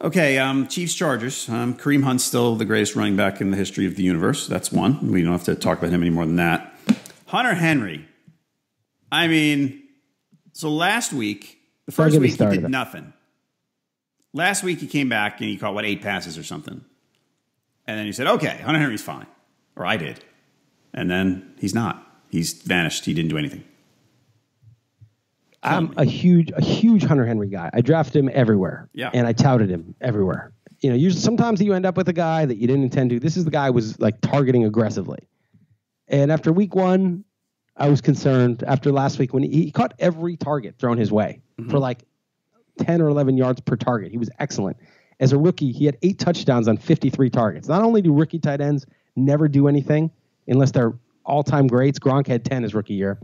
Okay, Chiefs-Chargers. Kareem Hunt's still the greatest running back in the history of the universe. That's one. We don't have to talk about him any more than that. Hunter Henry. So last week, the first week he did nothing. Last week he came back and he caught, 8 passes or something. And then he said, okay, Hunter Henry's fine. Or I did. And then he's not. He's vanished. He didn't do anything. I'm a huge Hunter Henry guy. I drafted him everywhere. Yeah. And I touted him everywhere. Sometimes you end up with a guy that you didn't intend to. This is the guy I was like targeting aggressively. And after week 1, I was concerned. After last week, when he caught every target thrown his way for like 10 or 11 yards per target. He was excellent. As a rookie, he had 8 touchdowns on 53 targets. Not only do rookie tight ends never do anything unless they're all-time greats. Gronk had 10 his rookie year.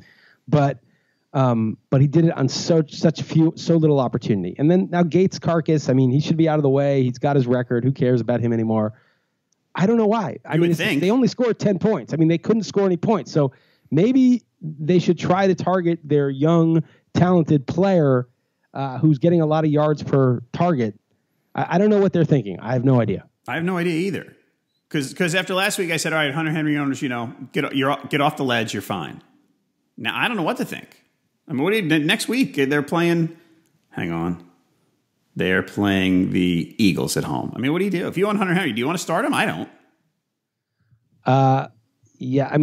But he did it on so little opportunity. And then now Gates' carcass, he should be out of the way. He's got his record. Who cares about him anymore? I don't know why. They only scored 10 points. They couldn't score any points. So maybe they should try to target their young, talented player who's getting a lot of yards per target. I don't know what they're thinking. I have no idea. I have no idea either. Because after last week, I said, all right, Hunter Henry owners, get off the ledge. You're fine. Now, I don't know what to think. Next week, they're playing, hang on. They're playing the Eagles at home. What do you do? If you want Hunter Henry, do you want to start him? I don't. Yeah,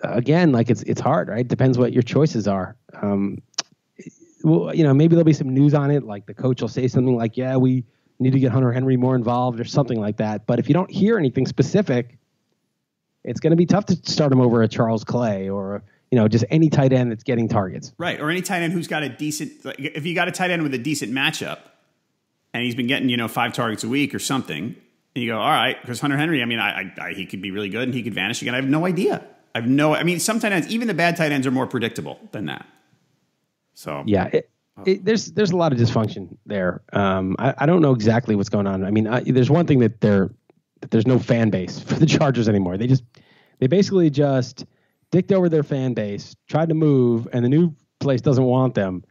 again, it's hard, right? Depends what your choices are. Maybe there'll be some news on it. Like the coach will say something like, yeah, we need to get Hunter Henry more involved or something like that. But if you don't hear anything specific, it's going to be tough to start him over a Charles Clay or, just any tight end that's getting targets. Right. Or any tight end who's got a decent, if you got a tight end with a decent matchup and he's been getting, 5 targets a week or something, and you go, all right, because Hunter Henry, he could be really good and he could vanish again. I have no idea. Some tight ends, even the bad tight ends are more predictable than that. So yeah, There's a lot of dysfunction there. I don't know exactly what's going on. I mean, there's one thing that there's no fan base for the Chargers anymore. They basically just dicked over their fan base, tried to move, and the new place doesn't want them.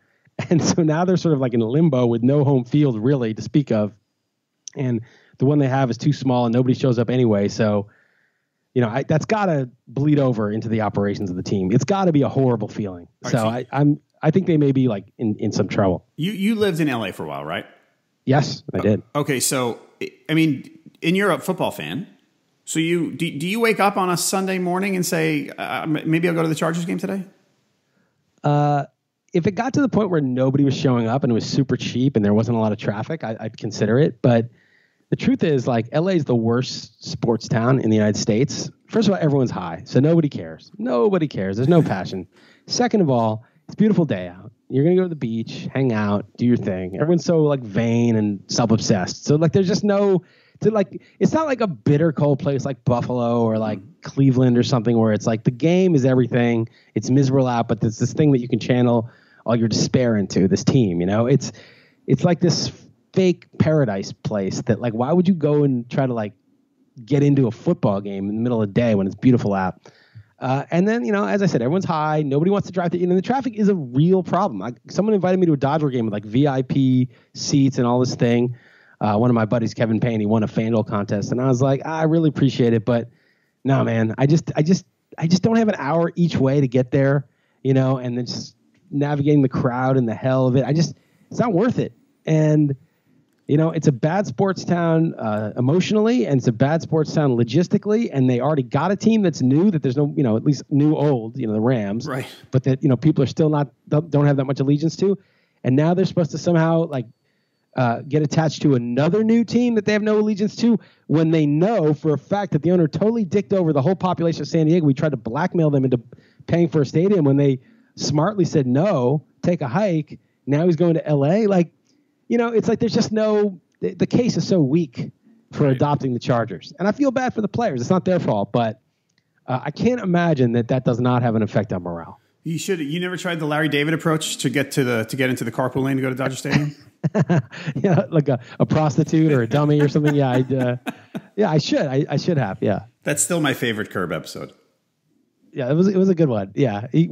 And so now they're sort of like in limbo with no home field really to speak of. And the one they have is too small and nobody shows up anyway. So, that's got to bleed over into the operations of the team. It's got to be a horrible feeling. So I think they may be like in some trouble. You lived in LA for a while, right? Yes, I did. Okay. So, I mean, and you're a football fan. So do you wake up on a Sunday morning and say, maybe I'll go to the Chargers game today? If it got to the point where nobody was showing up and it was super cheap and there wasn't a lot of traffic, I'd consider it. But the truth is, like, LA is the worst sports town in the United States. First of all, everyone's high, so nobody cares. Nobody cares. There's no passion. Second of all, it's a beautiful day out. You're going to go to the beach, hang out, do your thing. Everyone's so, like, vain and self-obsessed. So, like, there's just no... it's not like a bitter cold place like Buffalo or like Cleveland or something where it's like the game is everything. It's miserable out, but there's this thing that you can channel all your despair into, this team, It's like this fake paradise place that, like, why would you go and try to, like, get into a football game in the middle of the day when it's beautiful out? And then, as I said, everyone's high. Nobody wants to drive. The traffic is a real problem. Someone invited me to a Dodger game with, like, VIP seats and all this thing. One of my buddies, Kevin Payne, he won a FanDuel contest, and I was like, I really appreciate it, but no, man, I just don't have an hour each way to get there, and then just navigating the crowd and the hell of it. It's not worth it. And it's a bad sports town emotionally, and it's a bad sports town logistically, and they already got a team that's new, that there's no, at least new old, the Rams, right? But that people are still don't have that much allegiance to, and now they're supposed to somehow like. Get attached to another new team that they have no allegiance to when they know for a fact that the owner totally dicked over the whole population of San Diego. We tried to blackmail them into paying for a stadium when they smartly said no, take a hike. Now he's going to LA. Like, it's like there's just the case is so weak for adopting the Chargers. And I feel bad for the players. It's not their fault, but I can't imagine that does not have an effect on morale. You never tried the Larry David approach to get into the carpool lane to go to Dodger Stadium? Yeah, like a prostitute or a dummy or something. Yeah, I should. I should have. Yeah, that's still my favorite Curb episode. Yeah, it was a good one. Yeah, he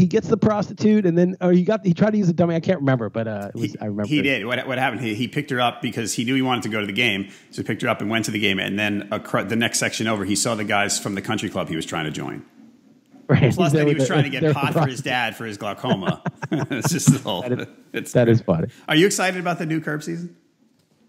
gets the prostitute and then he tried to use a dummy. I can't remember, but I remember he did. What happened? He picked her up because he knew he wanted to go to the game, so he picked her up and went to the game. And then the next section over, he saw the guys from the country club he was trying to join. Right. Plus, then he was trying to get pot for his dad for his glaucoma. It's just the whole. That is funny. Are you excited about the new Curb season?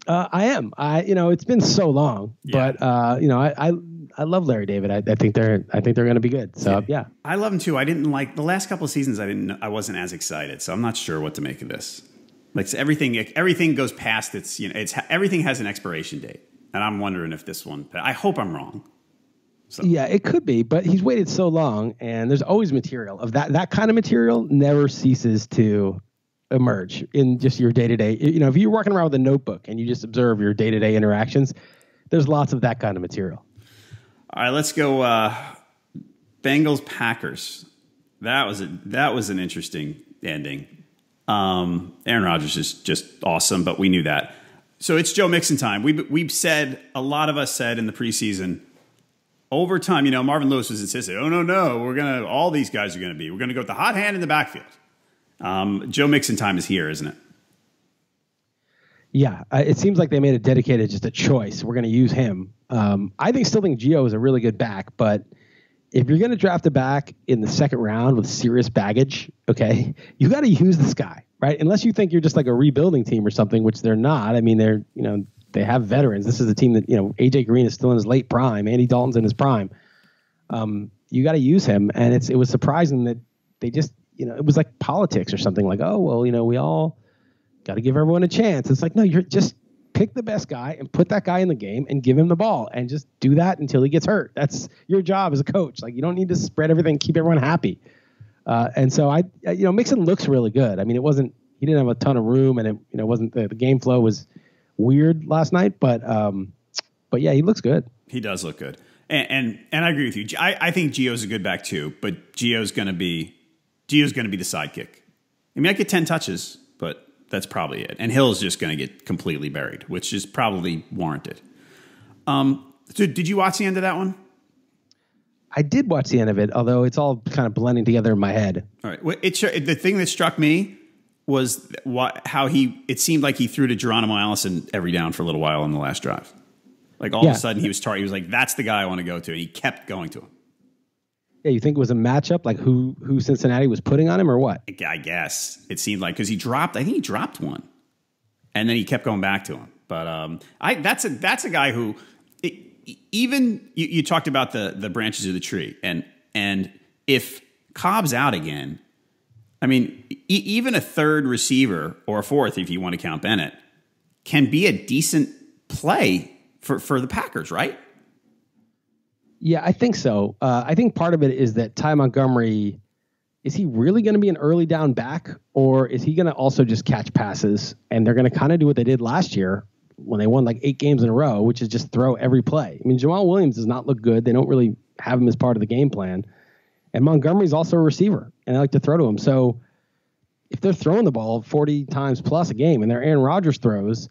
I am. It's been so long, but I love Larry David. I think they're going to be good. So yeah, I love him too. I didn't like the last couple of seasons. I wasn't as excited. So I'm not sure what to make of this. Like everything goes past its. Everything has an expiration date, and I'm wondering if this one. I hope I'm wrong. So. Yeah, it could be, but he's waited so long, and there's always material of that kind of material never ceases to emerge in just your day-to-day. If you're walking around with a notebook and you just observe your day-to-day interactions, there's lots of that kind of material. All right, let's go Bengals Packers. That was an interesting ending. Aaron Rodgers is just awesome, but we knew that. So it's Joe Mixon time. We've said, a lot of us said in the preseason, over time, Marvin Lewis was insistent, no, all these guys are going to we're going to go with the hot hand in the backfield. Joe Mixon time is here, isn't it? Yeah, it seems like they made it dedicated, just a choice. We're going to use him. I still think Gio is a really good back, but if you're going to draft a back in the second round with serious baggage, okay, you got to use this guy, right? Unless you think you're just like a rebuilding team or something, which they're not. I mean, they're, they have veterans. This is a team that, AJ Green is still in his late prime. Andy Dalton's in his prime. You got to use him. And it was surprising that they just, it was like politics or something like, oh, well, we all got to give everyone a chance. It's like, no, you're just pick the best guy and put that guy in the game and give him the ball and just do that until he gets hurt. That's your job as a coach. Like, you don't need to spread everything, keep everyone happy. And so Mixon looks really good. I mean, he didn't have a ton of room, and it wasn't the game flow was weird last night, but yeah, he looks good. He does look good, and I agree with you. I think Gio's a good back too, but Gio's going to be the sidekick. I mean, I get 10 touches, but that's probably it. And Hill's just going to get completely buried, which is probably warranted. So did you watch the end of that one? I did watch the end of it, although it's all kind of blending together in my head. All right. Well, the thing that struck me was how it seemed like he threw to Geronimo Allison every down for a little while on the last drive. Like all of a sudden he was like, that's the guy I want to go to. And he kept going to him. Yeah, you think it was a matchup, like who Cincinnati was putting on him or what? I guess it seemed like, because I think he dropped one, and then he kept going back to him. But that's a guy who, even you talked about the branches of the tree, and if Cobb's out again, I mean, even a third receiver or a fourth, if you want to count Bennett, can be a decent play for the Packers, right? Yeah, I think so. I think part of it is that Ty Montgomery, is he really going to be an early down back, or is he going to also just catch passes? And they're going to kind of do what they did last year when they won like 8 games in a row, which is just throw every play. I mean, Jamaal Williams does not look good. They don't really have him as part of the game plan. And Montgomery's also a receiver, and they like to throw to him. So if they're throwing the ball 40 times plus a game and they're Aaron Rodgers throws,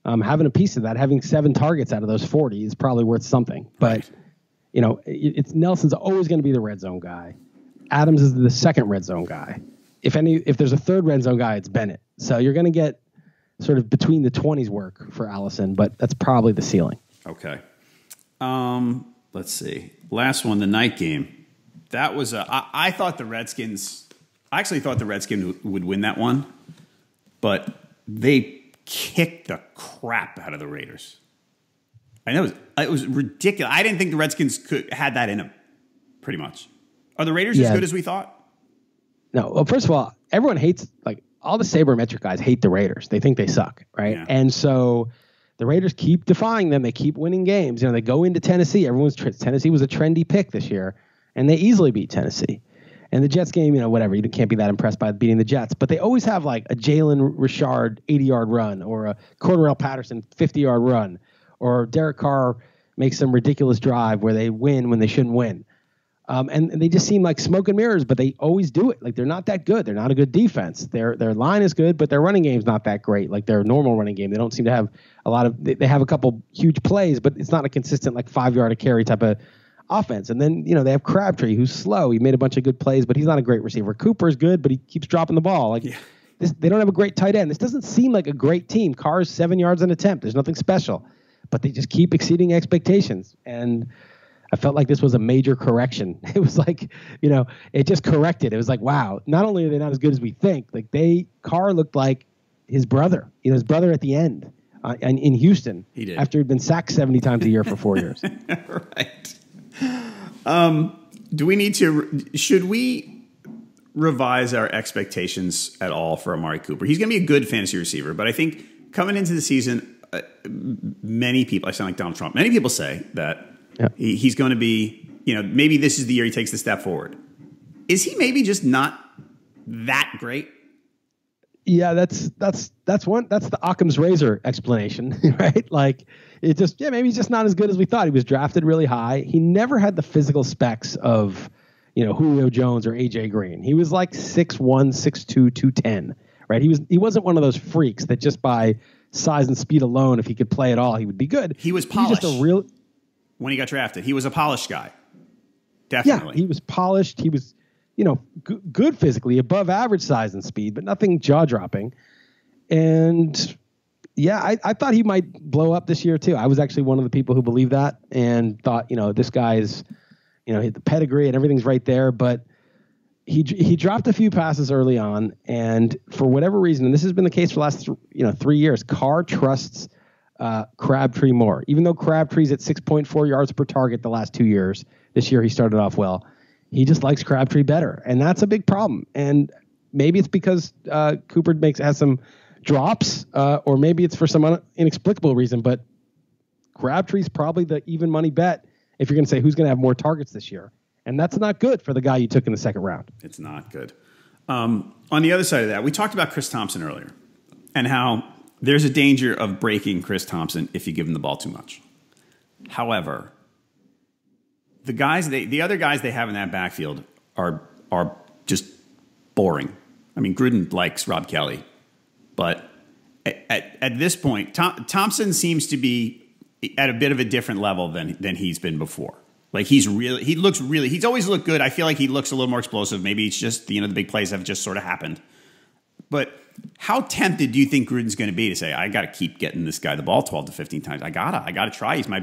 having a piece of that, having 7 targets out of those 40 is probably worth something. But you know, it's Nelson's always going to be the red zone guy. Adams is the second red zone guy. If there's a third red zone guy, it's Bennett. So you're going to get sort of between the 20s work for Allison, but that's probably the ceiling. Okay. Let's see. Last one, the night game. That was I thought the Redskins. I actually thought the Redskins would win that one, but they kicked the crap out of the Raiders. I know it was ridiculous. I didn't think the Redskins had that in them, pretty much. Are the Raiders as good as we thought? No. Well, first of all, everyone hates, like, all the sabermetric guys hate the Raiders. They think they suck, right? Yeah. And so the Raiders keep defying them. They keep winning games. You know, they go into Tennessee. Tennessee was a trendy pick this year, and they easily beat Tennessee. And the Jets game, you know, whatever. You can't be that impressed by beating the Jets. But they always have, like, a Jalen Rashard 80-yard run, or a Cordarrelle Patterson 50-yard run, or Derek Carr makes some ridiculous drive where they win when they shouldn't win. And they just seem like smoke and mirrors, but they always do it. Like, they're not that good. They're not a good defense. Their line is good, but their running game's not that great. Like their normal running game, they don't seem to have a lot of. They have a couple huge plays, but it's not a consistent, like, 5-yard a carry type of offense. And then, you know, they have Crabtree, who's slow. He made a bunch of good plays, but he's not a great receiver. Cooper's good, but he keeps dropping the ball. Like they don't have a great tight end. This doesn't seem like a great team. Carr's 7 yards an attempt. There's nothing special, but they just keep exceeding expectations. And I felt like this was a major correction. It was like, you know, it just corrected. It was like, wow, not only are they not as good as we think, like Carr looked like his brother, you know, his brother at the end in Houston. He did. After he'd been sacked 70 times a year for 4 years. Right. Should we revise our expectations at all for Amari Cooper? He's going to be a good fantasy receiver, but I think coming into the season, many people, I sound like Donald Trump, many people say that he's going to be, you know, maybe this is the year he takes the step forward. Is he maybe just not that great? Yeah, that's the Occam's razor explanation, right? Like, it just, maybe he's just not as good as we thought. He was drafted really high. He never had the physical specs of, you know, Julio Jones or AJ Green. He was like 6'1", 6'2", 210, right? He wasn't one of those freaks that just by size and speed alone, if he could play at all, he would be good. He was polished. He was just a real. When he got drafted, he was a polished guy. Definitely. Yeah, he was polished. He was, you know, good physically, above average size and speed, but nothing jaw-dropping. And, yeah, I thought he might blow up this year, too. I was actually one of the people who believed that and thought, you know, this guy's, you know, the pedigree and everything's right there. But he dropped a few passes early on, and for whatever reason, and this has been the case for the last 3 years, Carr trusts Crabtree more. Even though Crabtree's at 6.4 yards per target the last 2 years, this year he started off well. He just likes Crabtree better, and that's a big problem. And maybe it's because Cooper has some drops, or maybe it's for some inexplicable reason. But Crabtree's probably the even money bet if you're going to say who's going to have more targets this year, and that's not good for the guy you took in the second round. It's not good. On the other side of that, we talked about Chris Thompson earlier, and how there's a danger of breaking Chris Thompson if you give him the ball too much. However, the other guys they have in that backfield are just boring. I mean, Gruden likes Rob Kelly. But at this point, Thompson seems to be at a bit of a different level than he's been before. Like he's always looked good. I feel like he looks a little more explosive. Maybe it's just, the big plays have just sort of happened. But how tempted do you think Gruden's going to be to say, I got to keep getting this guy the ball 12 to 15 times? I gotta try. He's my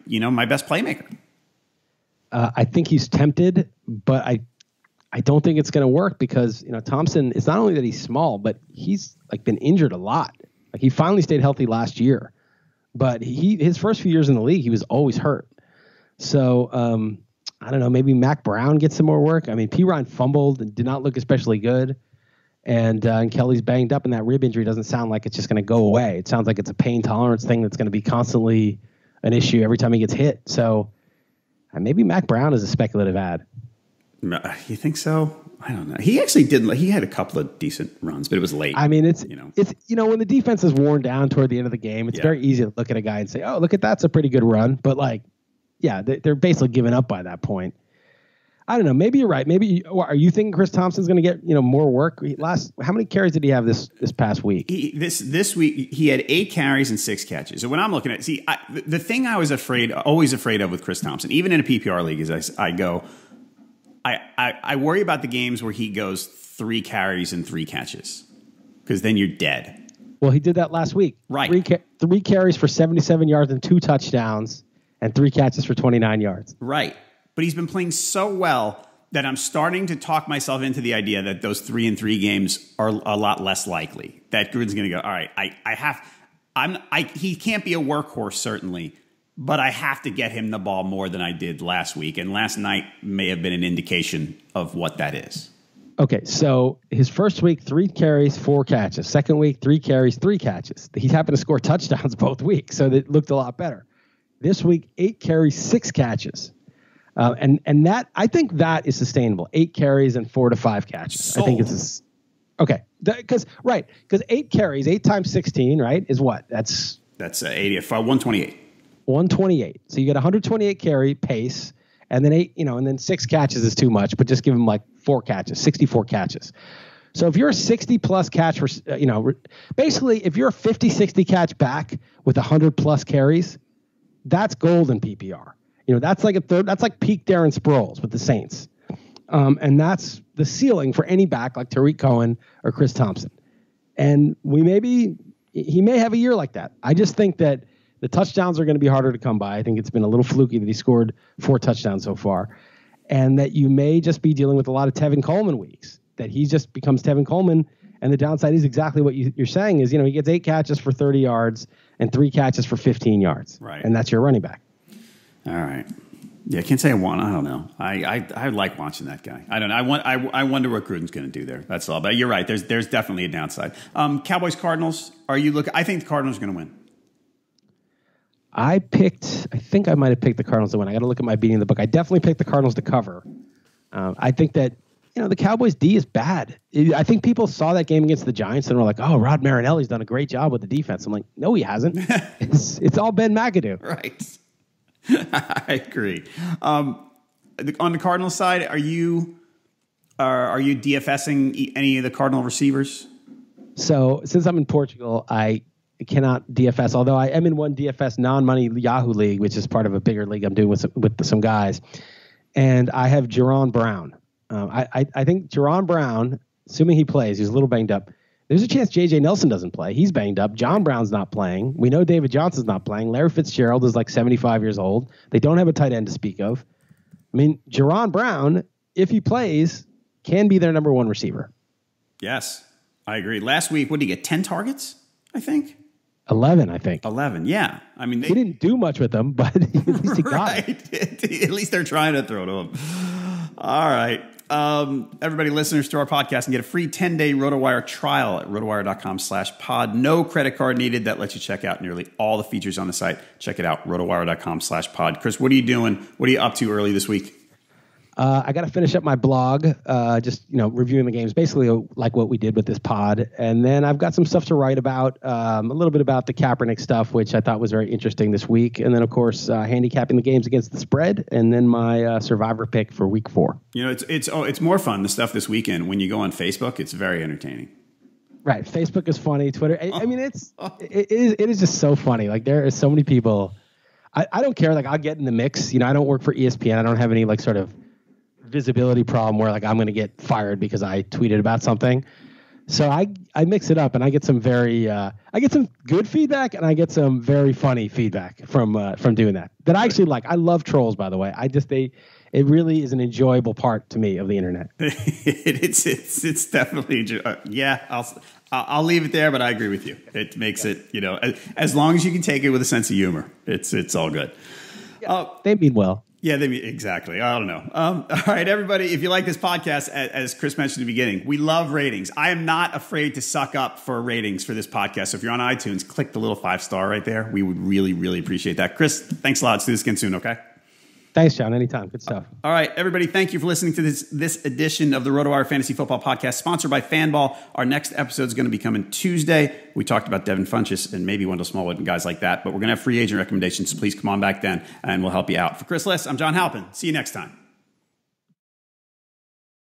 my best playmaker. I think he's tempted, but I don't think it's going to work because, Thompson, it's not only that he's small, but he's been injured a lot. Like he finally stayed healthy last year, but his first few years in the league, he was always hurt. So I don't know, maybe Mac Brown gets some more work. I mean, Perine fumbled and did not look especially good. And Kelly's banged up, and that rib injury doesn't sound like it's just going to go away. It sounds like it's a pain tolerance thing that's going to be constantly an issue every time he gets hit. So maybe Mac Brown is a speculative ad. You think so? I don't know. He actually did. He had a couple of decent runs, but it was late. I mean, it's when the defense is worn down toward the end of the game, it's very easy to look at a guy and say, "Oh, look at that's a pretty good run." But they're basically giving up by that point. I don't know. Maybe you're right. Maybe are you thinking Chris Thompson's going to get more work? How many carries did he have this past week? This week he had 8 carries and 6 catches. So when I'm looking at the thing I was always afraid of with Chris Thompson, even in a PPR league, is I worry about the games where he goes 3 carries and 3 catches because then you're dead. Well, he did that last week. Right. 3 carries for 77 yards and 2 touchdowns and 3 catches for 29 yards. Right. But he's been playing so well that I'm starting to talk myself into the idea that those 3-3 games are a lot less likely. That Gruden's going to go, all right, he can't be a workhorse, certainly, but I have to get him the ball more than I did last week. And last night may have been an indication of what that is. Okay, so his first week, 3 carries, 4 catches. Second week, 3 carries, 3 catches. He happened to score touchdowns both weeks, so that looked a lot better. This week, 8 carries, 6 catches. And that, I think that is sustainable. 8 carries and 4 to 5 catches. Sold. I think it's okay. Because 8 carries, 8 times 16, right, is what? That's 128. 128. So you get 128 carry pace, and then 8, and then 6 catches is too much, but just give him 4 catches, 64 catches. So if you're a 60 plus catch for, basically if you're a 50, 60 catch back with 100 plus carries, that's gold in PPR. That's like that's like peak Darren Sproles with the Saints. And that's the ceiling for any back like Tarik Cohen or Chris Thompson. And he may have a year like that. I just think that the touchdowns are going to be harder to come by. I think it's been a little fluky that he scored 4 touchdowns so far. And that you may just be dealing with a lot of Tevin Coleman weeks, that he just becomes Tevin Coleman. And the downside is exactly what you're saying is, he gets 8 catches for 30 yards and 3 catches for 15 yards. Right. And that's your running back. All right. Yeah, I can't say I want. I don't know. I like watching that guy. I don't know. I wonder what Gruden's going to do there. That's all. But you're right. There's definitely a downside. Cowboys Cardinals. I think the Cardinals are going to win. I think I might have picked the Cardinals to win. I got to look at my beating the book. I definitely picked the Cardinals to cover. I think that the Cowboys D is bad. I think people saw that game against the Giants and were like, "Oh, Rod Marinelli's done a great job with the defense." I'm like, "No, he hasn't. It's all Ben McAdoo." Right. I agree. On the Cardinals side, are you DFSing any of the Cardinal receivers? So since I'm in Portugal, I cannot DFS, although I am in one DFS non-money Yahoo league, which is part of a bigger league I'm doing with some guys. And I have Jerron Brown. I think Jerron Brown, assuming he plays, he's a little banged up. There's a chance J.J. Nelson doesn't play. He's banged up. John Brown's not playing. We know David Johnson's not playing. Larry Fitzgerald is 75 years old. They don't have a tight end to speak of. I mean, Jerron Brown, if he plays, can be their number 1 receiver. Yes, I agree. Last week, what did he get? 10 targets, I think? 11, I think. 11, yeah. I mean, he didn't do much with them, but at least he got it. At least they're trying to throw to him. All right. Everybody, listeners to our podcast, can get a free 10-day RotoWire trial at rotowire.com/pod. No credit card needed. That lets you check out nearly all the features on the site. Check it out, rotowire.com/pod. Chris, what are you doing? What are you up to early this week? I got to finish up my blog, just reviewing the games, basically like what we did with this pod, and then I've got some stuff to write about, a little bit about the Kaepernick stuff, which I thought was very interesting this week, and then of course handicapping the games against the spread, and then my survivor pick for week 4. It's more fun the stuff this weekend when you go on Facebook. It's very entertaining. Right. Facebook is funny. Twitter. I mean, it is just so funny. Like there are so many people. I don't care. Like I'll get in the mix. You know, I don't work for ESPN. I don't have any like sort of visibility problem where like I'm going to get fired because I tweeted about something. So I mix it up and I get some I get some good feedback and I get some very funny feedback from doing that I actually like. I love trolls, by the way. It really is an enjoyable part to me of the internet. It's definitely I'll leave it there, but I agree with you. It makes it, you know, as long as you can take it with a sense of humor, it's all good. Yeah, they mean well. Yeah, exactly. I don't know. All right, everybody, if you like this podcast, as Chris mentioned at the beginning, we love ratings. I am not afraid to suck up for ratings for this podcast. So if you're on iTunes, click the little 5-star right there. We would really, really appreciate that. Chris, thanks a lot. Let's do this again soon, okay? Thanks, John. Anytime. Good stuff. All right, everybody, thank you for listening to this edition of the RotoWire Fantasy Football Podcast, sponsored by Fanball. Our next episode is going to be coming Tuesday. We talked about Devin Funchess and maybe Wendel Smallwood and guys like that, but we're going to have free agent recommendations, so please come on back then, and we'll help you out. For Chris Liss, I'm John Halpin. See you next time.